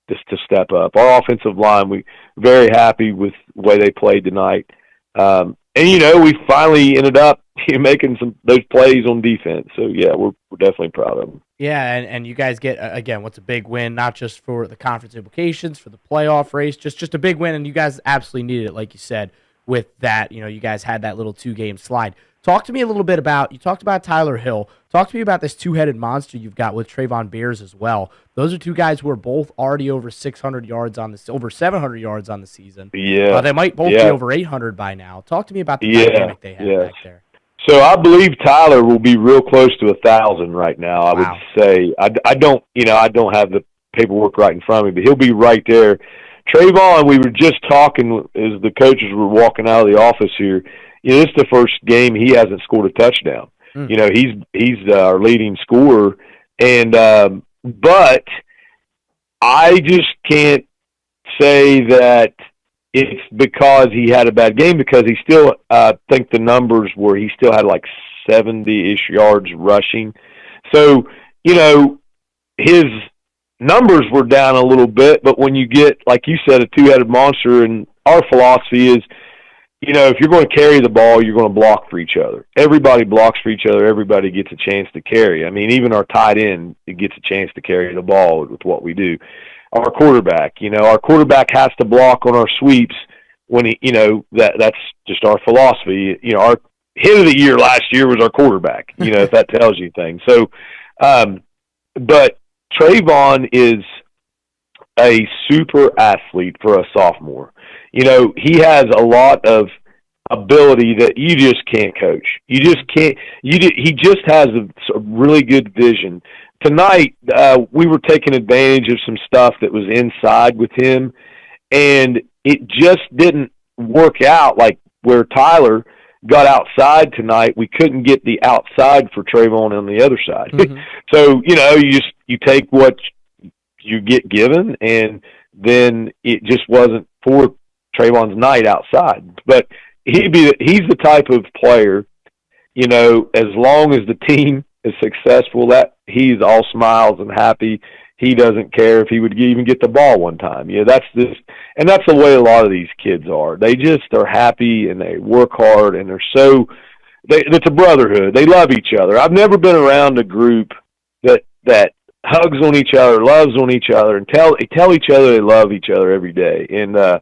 to step up. Our offensive line, we very happy with the way they played tonight. And we finally ended up making those plays on defense. So yeah, we're definitely proud of them. Yeah, and you guys get again, what's a big win, not just for the conference implications, for the playoff race, just a big win, and you guys absolutely needed it, like you said. With that, you guys had that little 2-game slide. Talk to me a little bit you talked about Tyler Hill. Talk to me about this 2-headed monster you've got with Trayvon Beers as well. Those are 2 guys who are both already over 600 yards over 700 yards on the season. Yeah. They might both be over 800 by now. Talk to me about the dynamic they have back there. So I believe Tyler will be real close to 1,000 right now. I would say I don't have the paperwork right in front of me, but he'll be right there. Trayvon, we were just talking as the coaches were walking out of the office here. This is the first game he hasn't scored a touchdown. He's our leading scorer, and but I just can't say that it's because he had a bad game, because he still think the numbers were he still had like 70-ish yards rushing. So his numbers were down a little bit, but when you get, like you said, a 2-headed monster, and our philosophy is, if you're going to carry the ball, you're going to block for each other. Everybody blocks for each other. Everybody gets a chance to carry. I mean, even our tight end gets a chance to carry the ball with what we do. Our quarterback has to block on our sweeps when that's just our philosophy. Our hit of the year last year was our quarterback, if that tells you anything. So, but Trayvon is a super athlete for a sophomore. He has a lot of ability that you just can't coach. You just can't. He just has a really good vision. Tonight, we were taking advantage of some stuff that was inside with him, and it just didn't work out like where Tyler, got outside tonight, we couldn't get the outside for Trayvon on the other side. Mm-hmm. So, you take what you get given, and then it just wasn't for Trayvon's night outside. But he's the type of player, as long as the team is successful, that he's all smiles and happy. He doesn't care if he would even get the ball one time. That's the way a lot of these kids are. They just are happy and they work hard, and it's a brotherhood. They love each other. I've never been around a group that hugs on each other, loves on each other, and tell each other they love each other every day. And I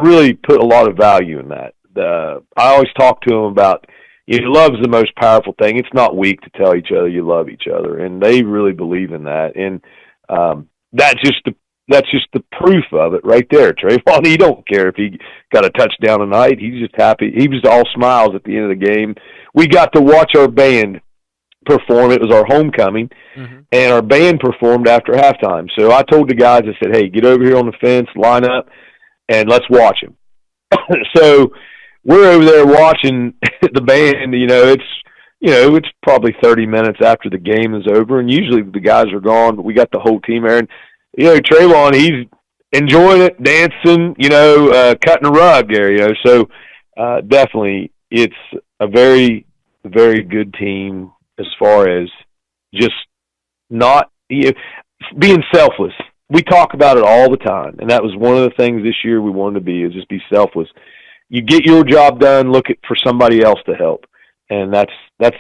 really put a lot of value in that. I always talk to them about, love's the most powerful thing. It's not weak to tell each other you love each other, and they really believe in that. And that's just the proof of it right there. Trayvon, he don't care if he got a touchdown tonight. He's just happy. He was all smiles at the end of the game. We got to watch our band perform. It was our homecoming, and our band performed after halftime. So I told the guys, I said, hey, get over here on the fence, line up, and let's watch him. So we're over there watching the band. It's probably 30 minutes after the game is over, and usually the guys are gone, but we got the whole team there. And, Trayvon, he's enjoying it, dancing, cutting a rug there, So definitely it's a very, very good team as far as just not being selfless. We talk about it all the time, and that was one of the things this year we wanted to be, is just be selfless. You get your job done, look for somebody else to help. And that's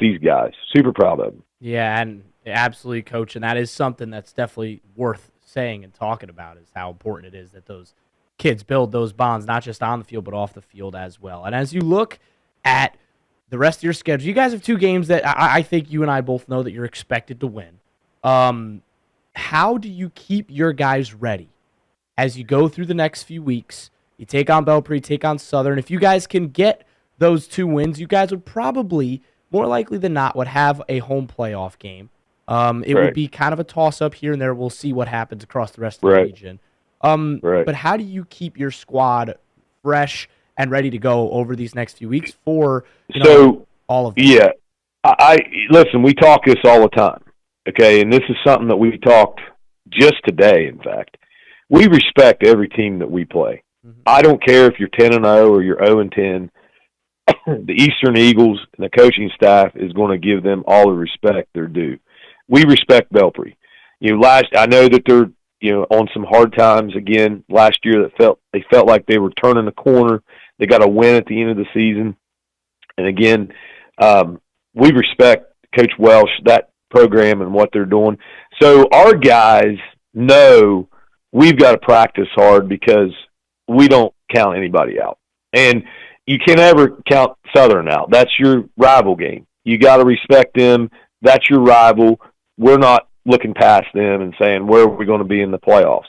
these guys. Super proud of them. Yeah, and absolutely, Coach. And that is something that's definitely worth saying and talking about, is how important it is that those kids build those bonds, not just on the field, but off the field as well. And as you look at the rest of your schedule, you guys have 2 games that I think you and I both know that you're expected to win. How do you keep your guys ready as you go through the next few weeks? You take on Belpre, take on Southern. If you guys can get those 2 wins, you guys would probably, more likely than not, would have a home playoff game. It would be kind of a toss-up here and there. We'll see what happens across the rest of the region. But how do you keep your squad fresh and ready to go over these next few weeks for all of them? Yeah. Listen, we talk this all the time, okay? And this is something that we talked just today, in fact. We respect every team that we play. I don't care if you're 10-0 or you're 0-10. The Eastern Eagles and the coaching staff is going to give them all the respect they're due. We respect Belpre. I know that they're on some hard times again last year. They felt like they were turning the corner. They got a win at the end of the season, and again, we respect Coach Welsh, that program, and what they're doing. So our guys know we've got to practice hard because we don't count anybody out. And you can't ever count Southern out. That's your rival game. You got to respect them. That's your rival. We're not looking past them and saying, where are we going to be in the playoffs?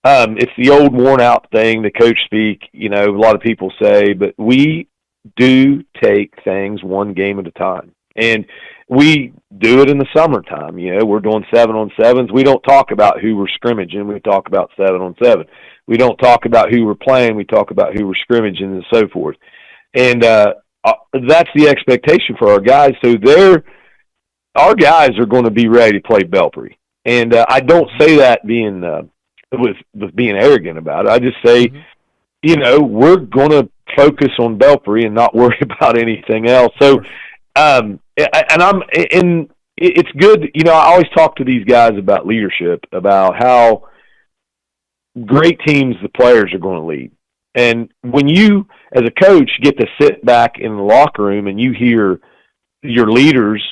It's the old worn-out thing, the coach speak, a lot of people say, but we do take things one game at a time. And we do it in the summertime. We're doing 7-on-7s. We don't talk about who we're scrimmaging. We talk about 7-on-7. We don't talk about who we're playing. We talk about who we're scrimmaging and so forth. And that's the expectation for our guys. So our guys are going to be ready to play Belpre. And I don't say that being with being arrogant about it. I just say, we're going to focus on Belpre and not worry about anything else. So, it's good. I always talk to these guys about leadership, about how great teams the players are going to lead. And when you, as a coach, get to sit back in the locker room and you hear your leaders,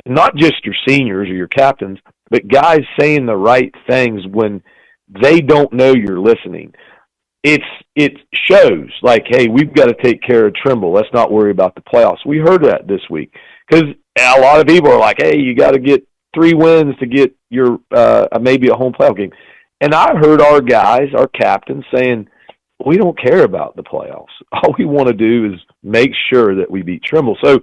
not just your seniors or your captains, but guys saying the right things when they don't know you're listening, it shows like, hey, we've got to take care of Trimble. Let's not worry about the playoffs. We heard that this week because a lot of people are like, hey, you got to get 3 wins to get your maybe a home playoff game. And I heard our guys, our captains, saying, we don't care about the playoffs. All we want to do is make sure that we beat Trimble. So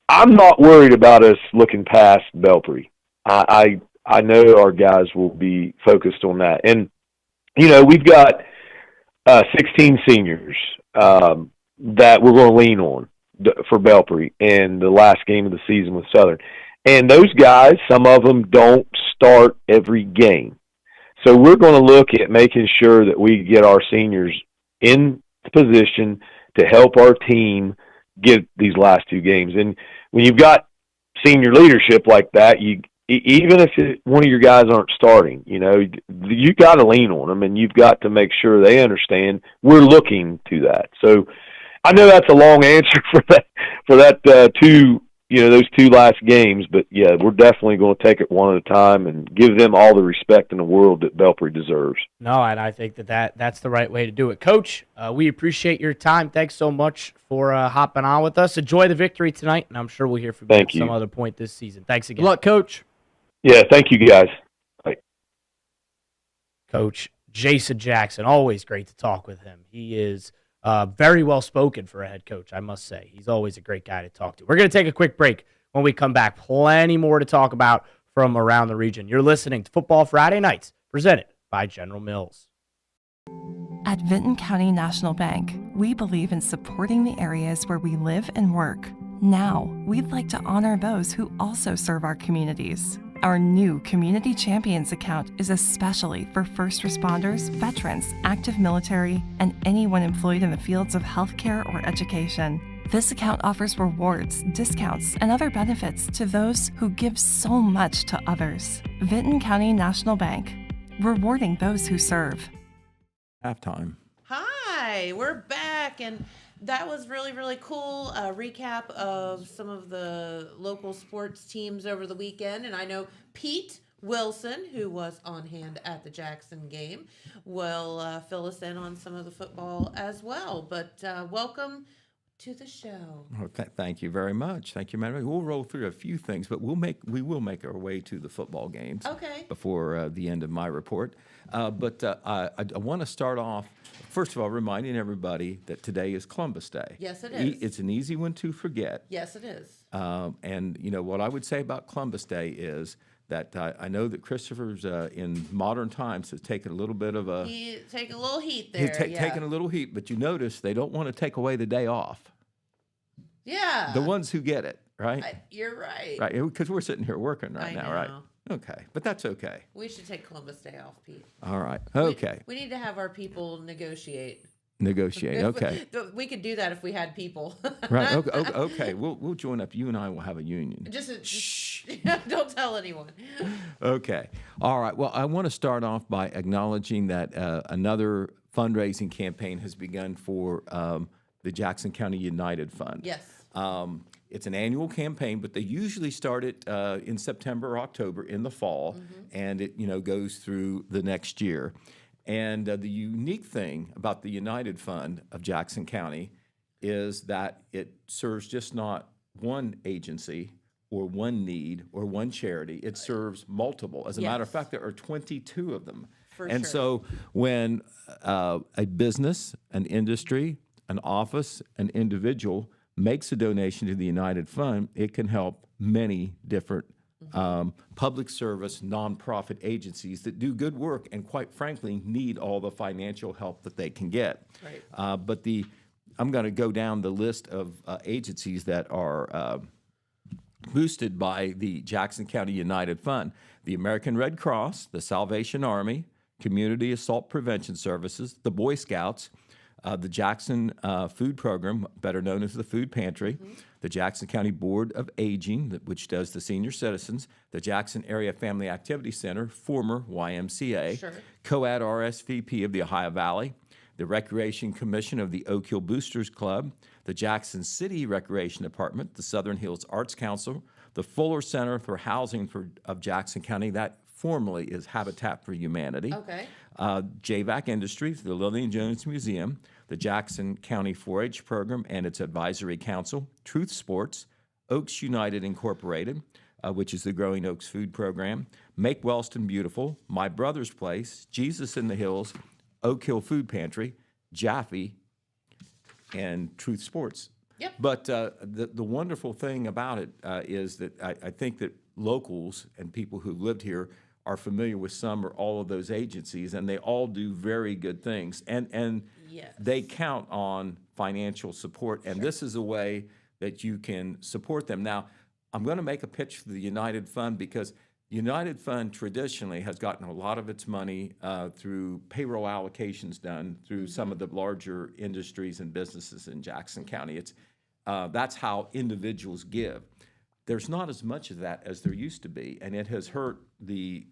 I'm not worried about us looking past Belpre. I know our guys will be focused on that. And, we've got 16 seniors that we're going to lean on. for Belpre in the last game of the season with Southern. And those guys, some of them don't start every game. So we're going to look at making sure that we get our seniors in position to help our team get these last two games. And when you've got senior leadership like that, even if one of your guys aren't starting, you got to lean on them, and you've got to make sure they understand we're looking to that. So I know that's a long answer for that those two last games, but yeah, we're definitely going to take it one at a time and give them all the respect in the world that Belpre deserves. No, and I think that's the right way to do it. Coach, we appreciate your time. Thanks so much for hopping on with us. Enjoy the victory tonight, and I'm sure we'll hear from you at some other point this season. Thanks again. Good luck, Coach. Yeah, thank you, guys. Bye. Coach Jason Jackson, always great to talk with him. He is very well spoken for a head coach, I must say. He's always a great guy to talk to. We're going to take a quick break. When we come back, plenty more to talk about from around the region. You're listening to Football Friday Nights, presented by General Mills. At Vinton County National Bank, we believe in supporting the areas where we live and work. Now, we'd like to honor those who also serve our communities. Our new Community Champions account is especially for first responders, veterans, active military, and anyone employed in the fields of healthcare or education. This account offers rewards, discounts, and other benefits to those who give so much to others. Vinton County National Bank, rewarding those who serve. Halftime. Hi, we're back, and that was really, really cool. A recap of some of the local sports teams over the weekend. And I know Pete Wilson, who was on hand at the Jackson game, will fill us in on some of the football as well. But welcome to the show. Well, thank you very much. Thank you, Madam. We'll roll through a few things, but we will make our way to the football games before the end of my report. But I want to start off, first of all, reminding everybody that today is Columbus Day. Yes, it is. It's an easy one to forget. Yes, it is. And, what I would say about Columbus Day is that I know that Christopher's in modern times has taken a little bit of a... Take a little heat there, taken a little heat, but you notice they don't want to take away the day off. Yeah. The ones who get it, right? You're right. Right, because we're sitting here working right now, right? Okay, but that's okay. We should take Columbus Day off, Pete. All right, okay. We need to have our people negotiate. Okay. We could do that if we had people. Right, okay. We'll join up. You and I will have a union. Shh. Don't tell anyone. Okay. All right. Well, I want to start off by acknowledging that another fundraising campaign has begun for the Jackson County United Fund. Yes. It's an annual campaign, but they usually start it in September or October in the fall, and it goes through the next year. And the unique thing about the United Fund of Jackson County is that it serves just not one agency or one need or one charity. It serves multiple. As a matter of fact, there are 22 of them. So when a business, an industry, an office, an individual makes a donation to the United Fund, it can help many different public service, nonprofit agencies that do good work and, quite frankly, need all the financial help that they can get. Right. But I'm going to go down the list of agencies that are boosted by the Jackson County United Fund: the American Red Cross, the Salvation Army, Community Assault Prevention Services, the Boy Scouts, the Jackson Food Program, better known as the Food Pantry, the Jackson County Board of Aging, which does the senior citizens, the Jackson Area Family Activity Center, former YMCA, COAD RSVP of the Ohio Valley, the Recreation Commission of the Oak Hill Boosters Club, the Jackson City Recreation Department, the Southern Hills Arts Council, the Fuller Center for Housing of Jackson County, that formerly is Habitat for Humanity, JVAC Industries, the Lillian Jones Museum, the Jackson County 4-H Program and its Advisory Council, Truth Sports, Oaks United Incorporated, which is the Growing Oaks Food Program, Make Wellston Beautiful, My Brother's Place, Jesus in the Hills, Oak Hill Food Pantry, Jaffe, and Truth Sports. Yep. But the wonderful thing about it is that I think that locals and people who lived here are familiar with some or all of those agencies, and they all do very good things. And they count on financial support, and this is a way that you can support them. Now, I'm going to make a pitch for the United Fund because United Fund traditionally has gotten a lot of its money through payroll allocations done through some of the larger industries and businesses in Jackson County. That's how individuals give. There's not as much of that as there used to be, and it has hurt the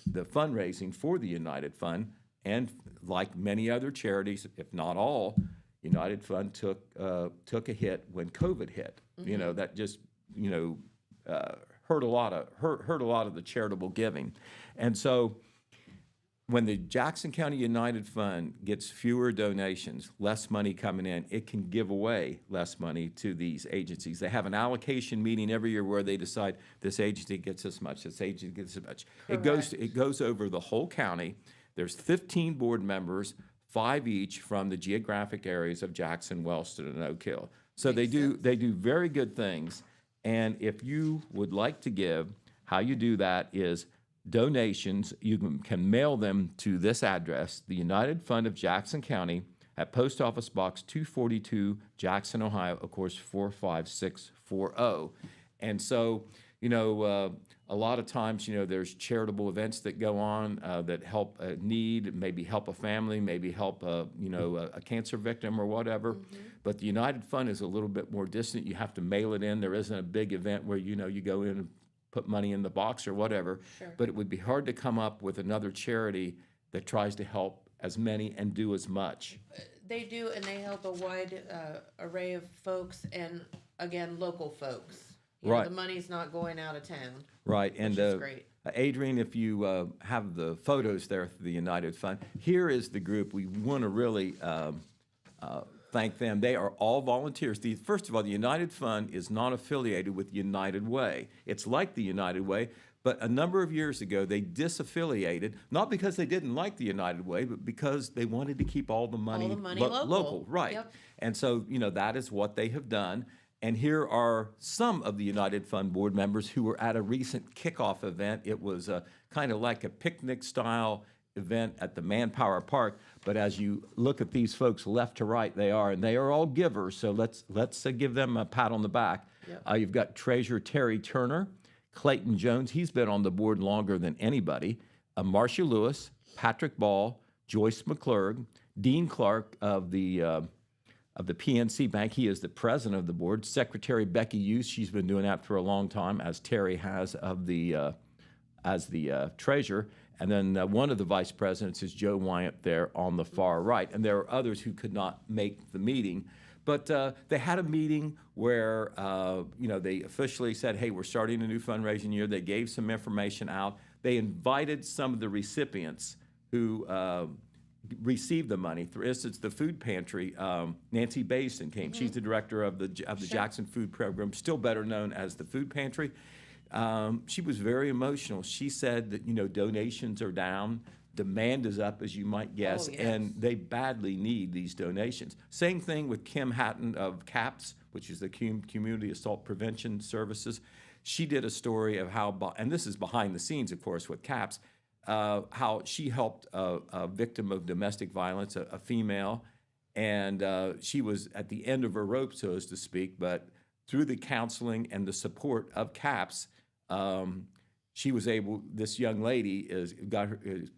fundraising for the United Fund. And like many other charities, if not all, United Fund took a hit when COVID hit. That just hurt a lot of the charitable giving. And so when the Jackson County United Fund gets fewer donations, less money coming in, it can give away less money to these agencies. They have an allocation meeting every year where they decide this agency gets this much, this agency gets this much. It goes over the whole county. There's 15 board members, 5 each from the geographic areas of Jackson, Wellston, and Oak Hill. So they do very good things. And if you would like to give, how you do that is donations. You can mail them to this address, the United Fund of Jackson County, at Post Office Box 242, Jackson, Ohio, of course, 45640. And so, a lot of times, there's charitable events that go on that help a need, maybe help a family, maybe help a cancer victim or whatever. But the United Fund is a little bit more distant. You have to mail it in. There isn't a big event where, you go in and put money in the box or whatever. Sure. But it would be hard to come up with another charity that tries to help as many and do as much. They do, and they help a wide array of folks, and again, local folks. Right. The money's not going out of town. Right, and which is great. Adrian, if you have the photos there for the United Fund, here is the group. We want to really thank them. They are all volunteers. First of all, the United Fund is not affiliated with United Way. It's like the United Way, but a number of years ago, they disaffiliated, not because they didn't like the United Way, but because they wanted to keep all the money, local. Right. Yep. And so, that is what they have done. And here are some of the United Fund board members who were at a recent kickoff event. It was kind of like a picnic-style event at the Manpower Park. But as you look at these folks left to right, they are all givers. So let's give them a pat on the back. Yep. You've got Treasurer Terry Turner, Clayton Jones. He's been on the board longer than anybody. Marcia Lewis, Patrick Ball, Joyce McClurg, Dean Clark of the PNC Bank. He is the president of the board. Secretary Becky Hughes, she's been doing that for a long time, as Terry has as the treasurer. And then one of the vice presidents is Joe Wyant there on the far right. And there are others who could not make the meeting. But they had a meeting where, they officially said, hey, we're starting a new fundraising year. They gave some information out. They invited some of the recipients who received the money. For instance, the food pantry, Nancy Basin came. She's the director of the Jackson Food Program, still better known as the food pantry. She was very emotional. She said that, donations are down. Demand is up, as you might guess, and they badly need these donations. Same thing with Kim Hatton of CAPS, which is the Community Assault Prevention Services. She did a story of how, and this is behind the scenes, of course, with CAPS, how she helped a victim of domestic violence, a female, and she was at the end of her rope, so as to speak, but through the counseling and the support of CAPS, she was able, this young lady is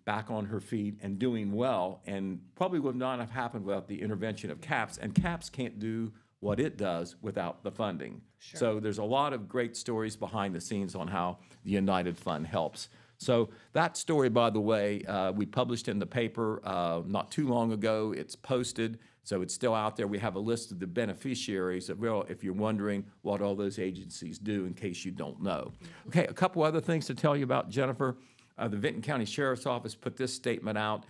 back on her feet and doing well, and probably would not have happened without the intervention of CAPS, and CAPS can't do what it does without the funding. Sure. So there's a lot of great stories behind the scenes on how the United Fund helps. So that story, by the way, we published in the paper not too long ago. It's posted, so it's still out there. We have a list of the beneficiaries, if you're wondering what all those agencies do, in case you don't know. Okay, a couple other things to tell you about, Jennifer. The Vinton County Sheriff's Office put this statement out.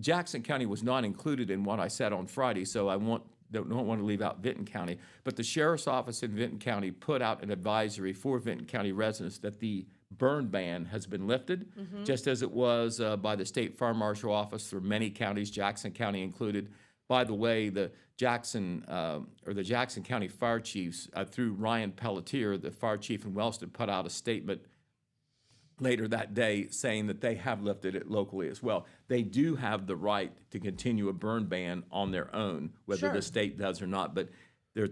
Jackson County was not included in what I said on Friday, so I don't want to leave out Vinton County. But the Sheriff's Office in Vinton County put out an advisory for Vinton County residents that the burn ban has been lifted, just as it was by the State Fire Marshal Office through many counties, Jackson County included. By the way, the Jackson County Fire Chiefs, through Ryan Pelletier, the fire chief in Wellston, put out a statement later that day saying that they have lifted it locally as well. They do have the right to continue a burn ban on their own, whether the state does or not. But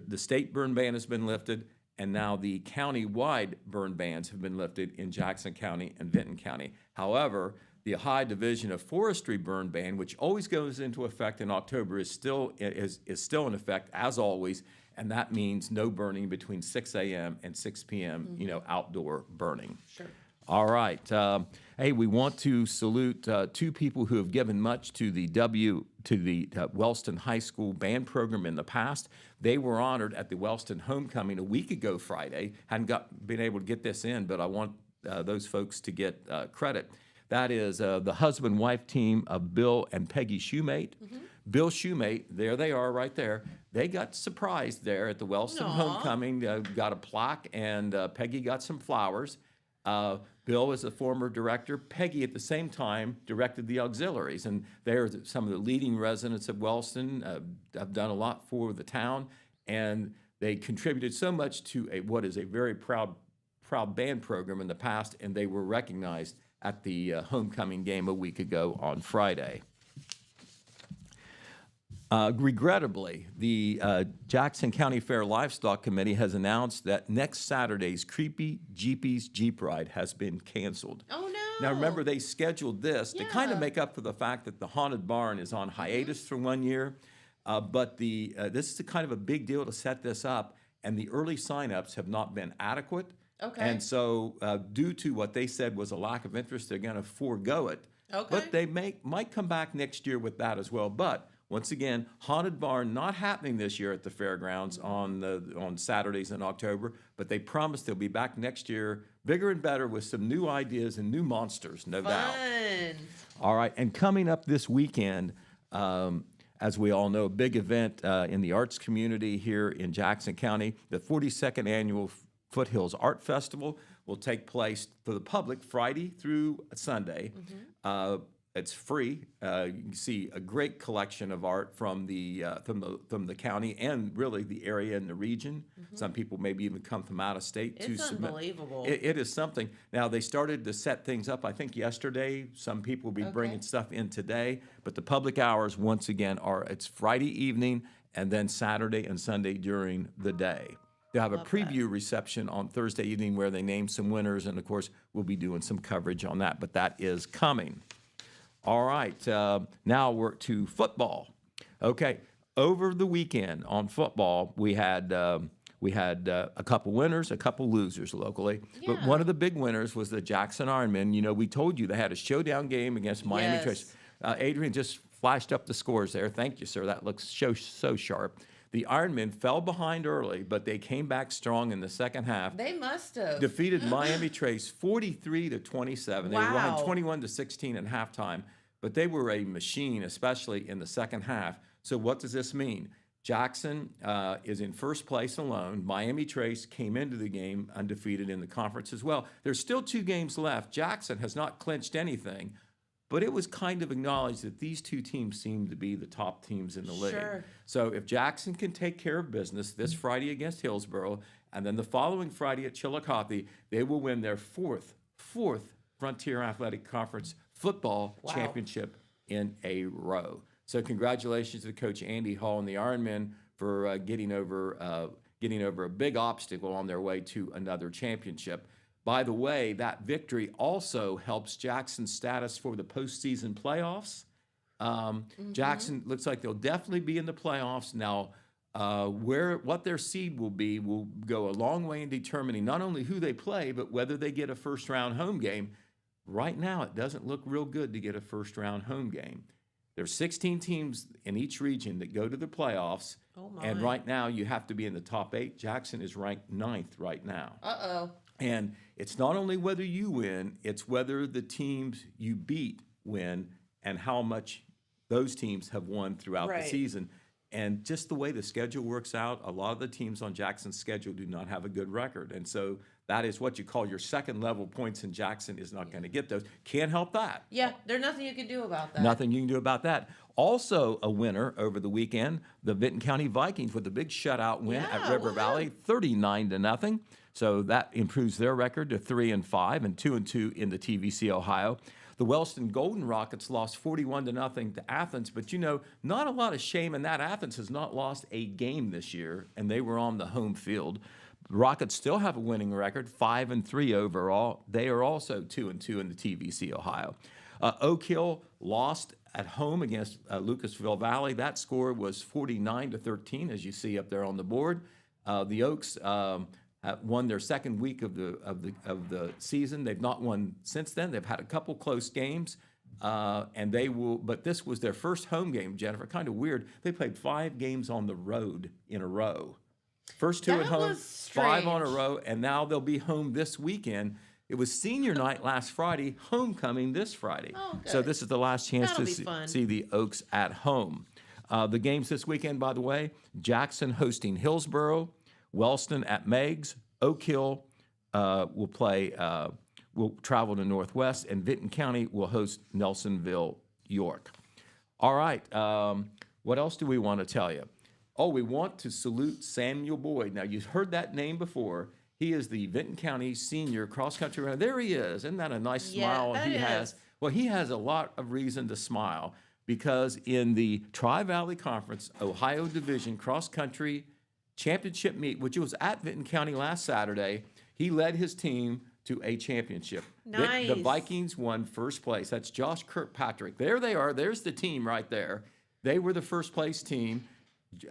The state burn ban has been lifted, and now the county-wide burn bans have been lifted in Jackson County and Vinton County. However, the Ohio Division of Forestry burn ban, which always goes into effect in October, is still in effect as always, and that means no burning between 6 a.m. and 6 p.m. Outdoor burning. Sure. All right. Hey, we want to salute two people who have given much to the Wellston High School band program in the past. They were honored at the Wellston Homecoming a week ago Friday. Hadn't been able to get this in, but I want those folks to get credit. That is the husband-wife team of Bill and Peggy Shoemate. Bill Shoemate, there they are right there. They got surprised there at the Wellston Homecoming, got a plaque, and Peggy got some flowers. Bill is a former director. Peggy, at the same time, directed the auxiliaries, and they're some of the leading residents of Wellston, have done a lot for the town, and they contributed so much to what is a very proud band program in the past, and they were recognized at the homecoming game a week ago on Friday. Regrettably, the Jackson County Fair Livestock Committee has announced that next Saturday's Creepy Jeepies Jeep Ride has been canceled. Oh, no. Now, remember, they scheduled this to kind of make up for the fact that the Haunted Barn is on hiatus for 1 year. But this is kind of a big deal to set this up, and the early signups have not been adequate. Okay. And so due to what they said was a lack of interest, they're going to forego it. Okay. But they might come back next year with that as well. But once again, Haunted Barn not happening this year at the fairgrounds on Saturdays in October, but they promise they'll be back next year, bigger and better, with some new ideas and new monsters, no doubt. All right, and coming up this weekend, as we all know, a big event in the arts community here in Jackson County, the 42nd annual Foothills Art Festival will take place for the public Friday through Sunday. It's free. You can see a great collection of art from the county and really the area and the region. Some people maybe even come from out of state to submit. It's unbelievable. It is something. Now, they started to set things up, I think, yesterday. Some people will be bringing stuff in today. But the public hours, once again, it's Friday evening and then Saturday and Sunday during the day. They'll have a preview reception on Thursday evening where they name some winners, and of course, we'll be doing some coverage on that, but that is coming. All right, now we're to football. Okay, over the weekend on football, we had a couple winners, a couple losers locally, but one of the big winners was the Jackson Ironmen. You know, we told you they had a showdown game against Miami Trace. Adrian just flashed up the scores there. Thank you, sir. That looks so sharp. The Ironmen fell behind early, but they came back strong in the second half. They must have. Defeated Miami Trace 43-27. They were behind 21-16 at halftime, but they were a machine, especially in the second half. So what does this mean? Jackson is in first place alone. Miami Trace came into the game undefeated in the conference as well. There's still 2 games left. Jackson has not clinched anything. But it was kind of acknowledged that these two teams seem to be the top teams in the league. So if Jackson can take care of business this Friday against Hillsborough, and then the following Friday at Chillicothe, they will win their fourth Frontier Athletic Conference football championship in a row. So congratulations to Coach Andy Hall and the Ironmen for getting over a big obstacle on their way to another championship. By the way, that victory also helps Jackson's status for the postseason playoffs. Jackson looks like they'll definitely be in the playoffs. Now, what their seed will be will go a long way in determining not only who they play, but whether they get a first-round home game. Right now, it doesn't look real good to get a first-round home game. There's 16 teams in each region that go to the playoffs, and right now you have to be in the top 8. Jackson is ranked 9th right now. And it's not only whether you win, it's whether the teams you beat win and how much those teams have won throughout the season. And just the way the schedule works out, a lot of the teams on Jackson's schedule do not have a good record. And so that is what you call your second level points, and Jackson is not going to get those. Can't help that. Yeah, there's nothing you can do about that. Nothing you can do about that. Also a winner over the weekend, the Vinton County Vikings with a big shutout win at River Valley, 39-0. So that improves their record to 3-5 and 2-2 in the TVC Ohio. The Wellston Golden Rockets lost 41-0 to Athens, but not a lot of shame in that. Athens has not lost a game this year, and they were on the home field. The Rockets still have a winning record, 5-3 overall. They are also 2-2 in the TVC Ohio. Oak Hill lost at home against Lucasville Valley. That score was 49-13, as you see up there on the board. The Oaks won their second week of the season. They've not won since then. They've had a couple close games, and they will. But this was their first home game, Jennifer. Kind of weird. They played 5 games on the road in a row. First 2 at home, 5 on a row, and now they'll be home this weekend. It was senior night last Friday, homecoming this Friday. Oh, good. So this is the last chance That'll to be see the Oaks at home. The games this weekend, by the way, Jackson hosting Hillsboro, Wellston at Meigs, Oak Hill will travel to Northwest, and Vinton County will host Nelsonville, York. All right, what else do we want to tell you? Oh, we want to salute Samuel Boyd. Now, you've heard that name before. He is the Vinton County senior cross-country runner. There he is. Isn't that a nice smile that he is. has? Well, he has a lot of reason to smile because in the Tri-Valley Conference Ohio Division cross-country championship meet, which was at Vinton County last Saturday, he led his team to a championship. Nice. The Vikings won first place. That's Josh Kirkpatrick. There they are. There's the team right there. They were the first place team.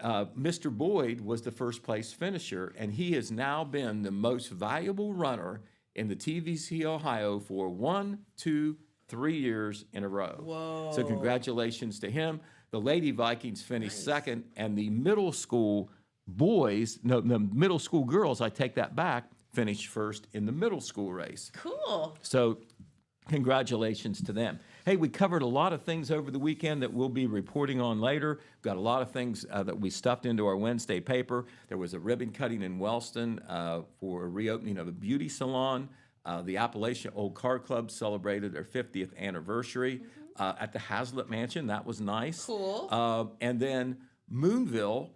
Mr. Boyd was the first place finisher, and he has now been the most valuable runner in the TVC Ohio for 1, 2, 3 years in a row. Whoa. So congratulations to him. The Lady Vikings finished second, and the middle school the middle school girls, I take that back, finished first in the middle school race. Cool. So congratulations to them. Hey, we covered a lot of things over the weekend that we'll be reporting on later. We've got a lot of things that we stuffed into our Wednesday paper. There was a ribbon cutting in Wellston for a reopening of a beauty salon. The Appalachian Old Car Club celebrated their 50th anniversary at the Hazlitt Mansion. That was nice. Cool. And then Moonville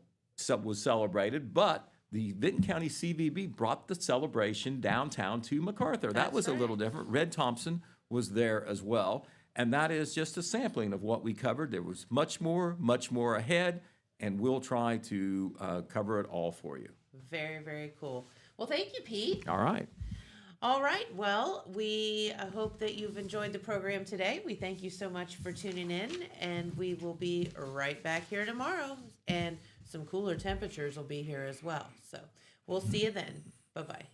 was celebrated, but the Vinton County CVB brought the celebration downtown to MacArthur. That was a little different. Red Thompson was there as well. And that is just a sampling of what we covered. There was much more ahead, and we'll try to cover it all for you. Very, very cool. Well, thank you, Pete. All right. All right. Well, we hope that you've enjoyed the program today. We thank you so much for tuning in, and we will be right back here tomorrow. And some cooler temperatures will be here as well. So we'll see you then. Bye-bye.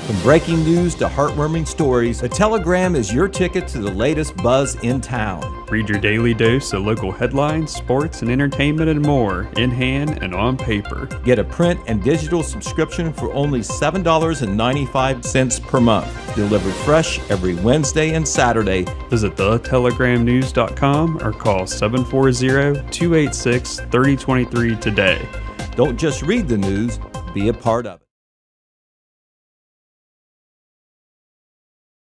From breaking news to heartwarming stories, The Telegram is your ticket to the latest buzz in town. Read your daily dose of local headlines, sports, and entertainment and more in hand and on paper. Get a print and digital subscription for only $7.95 per month. Delivered fresh every Wednesday and Saturday. Visit thetelegramnews.com or call 740-286-3023 today. Don't just read the news, be a part of it.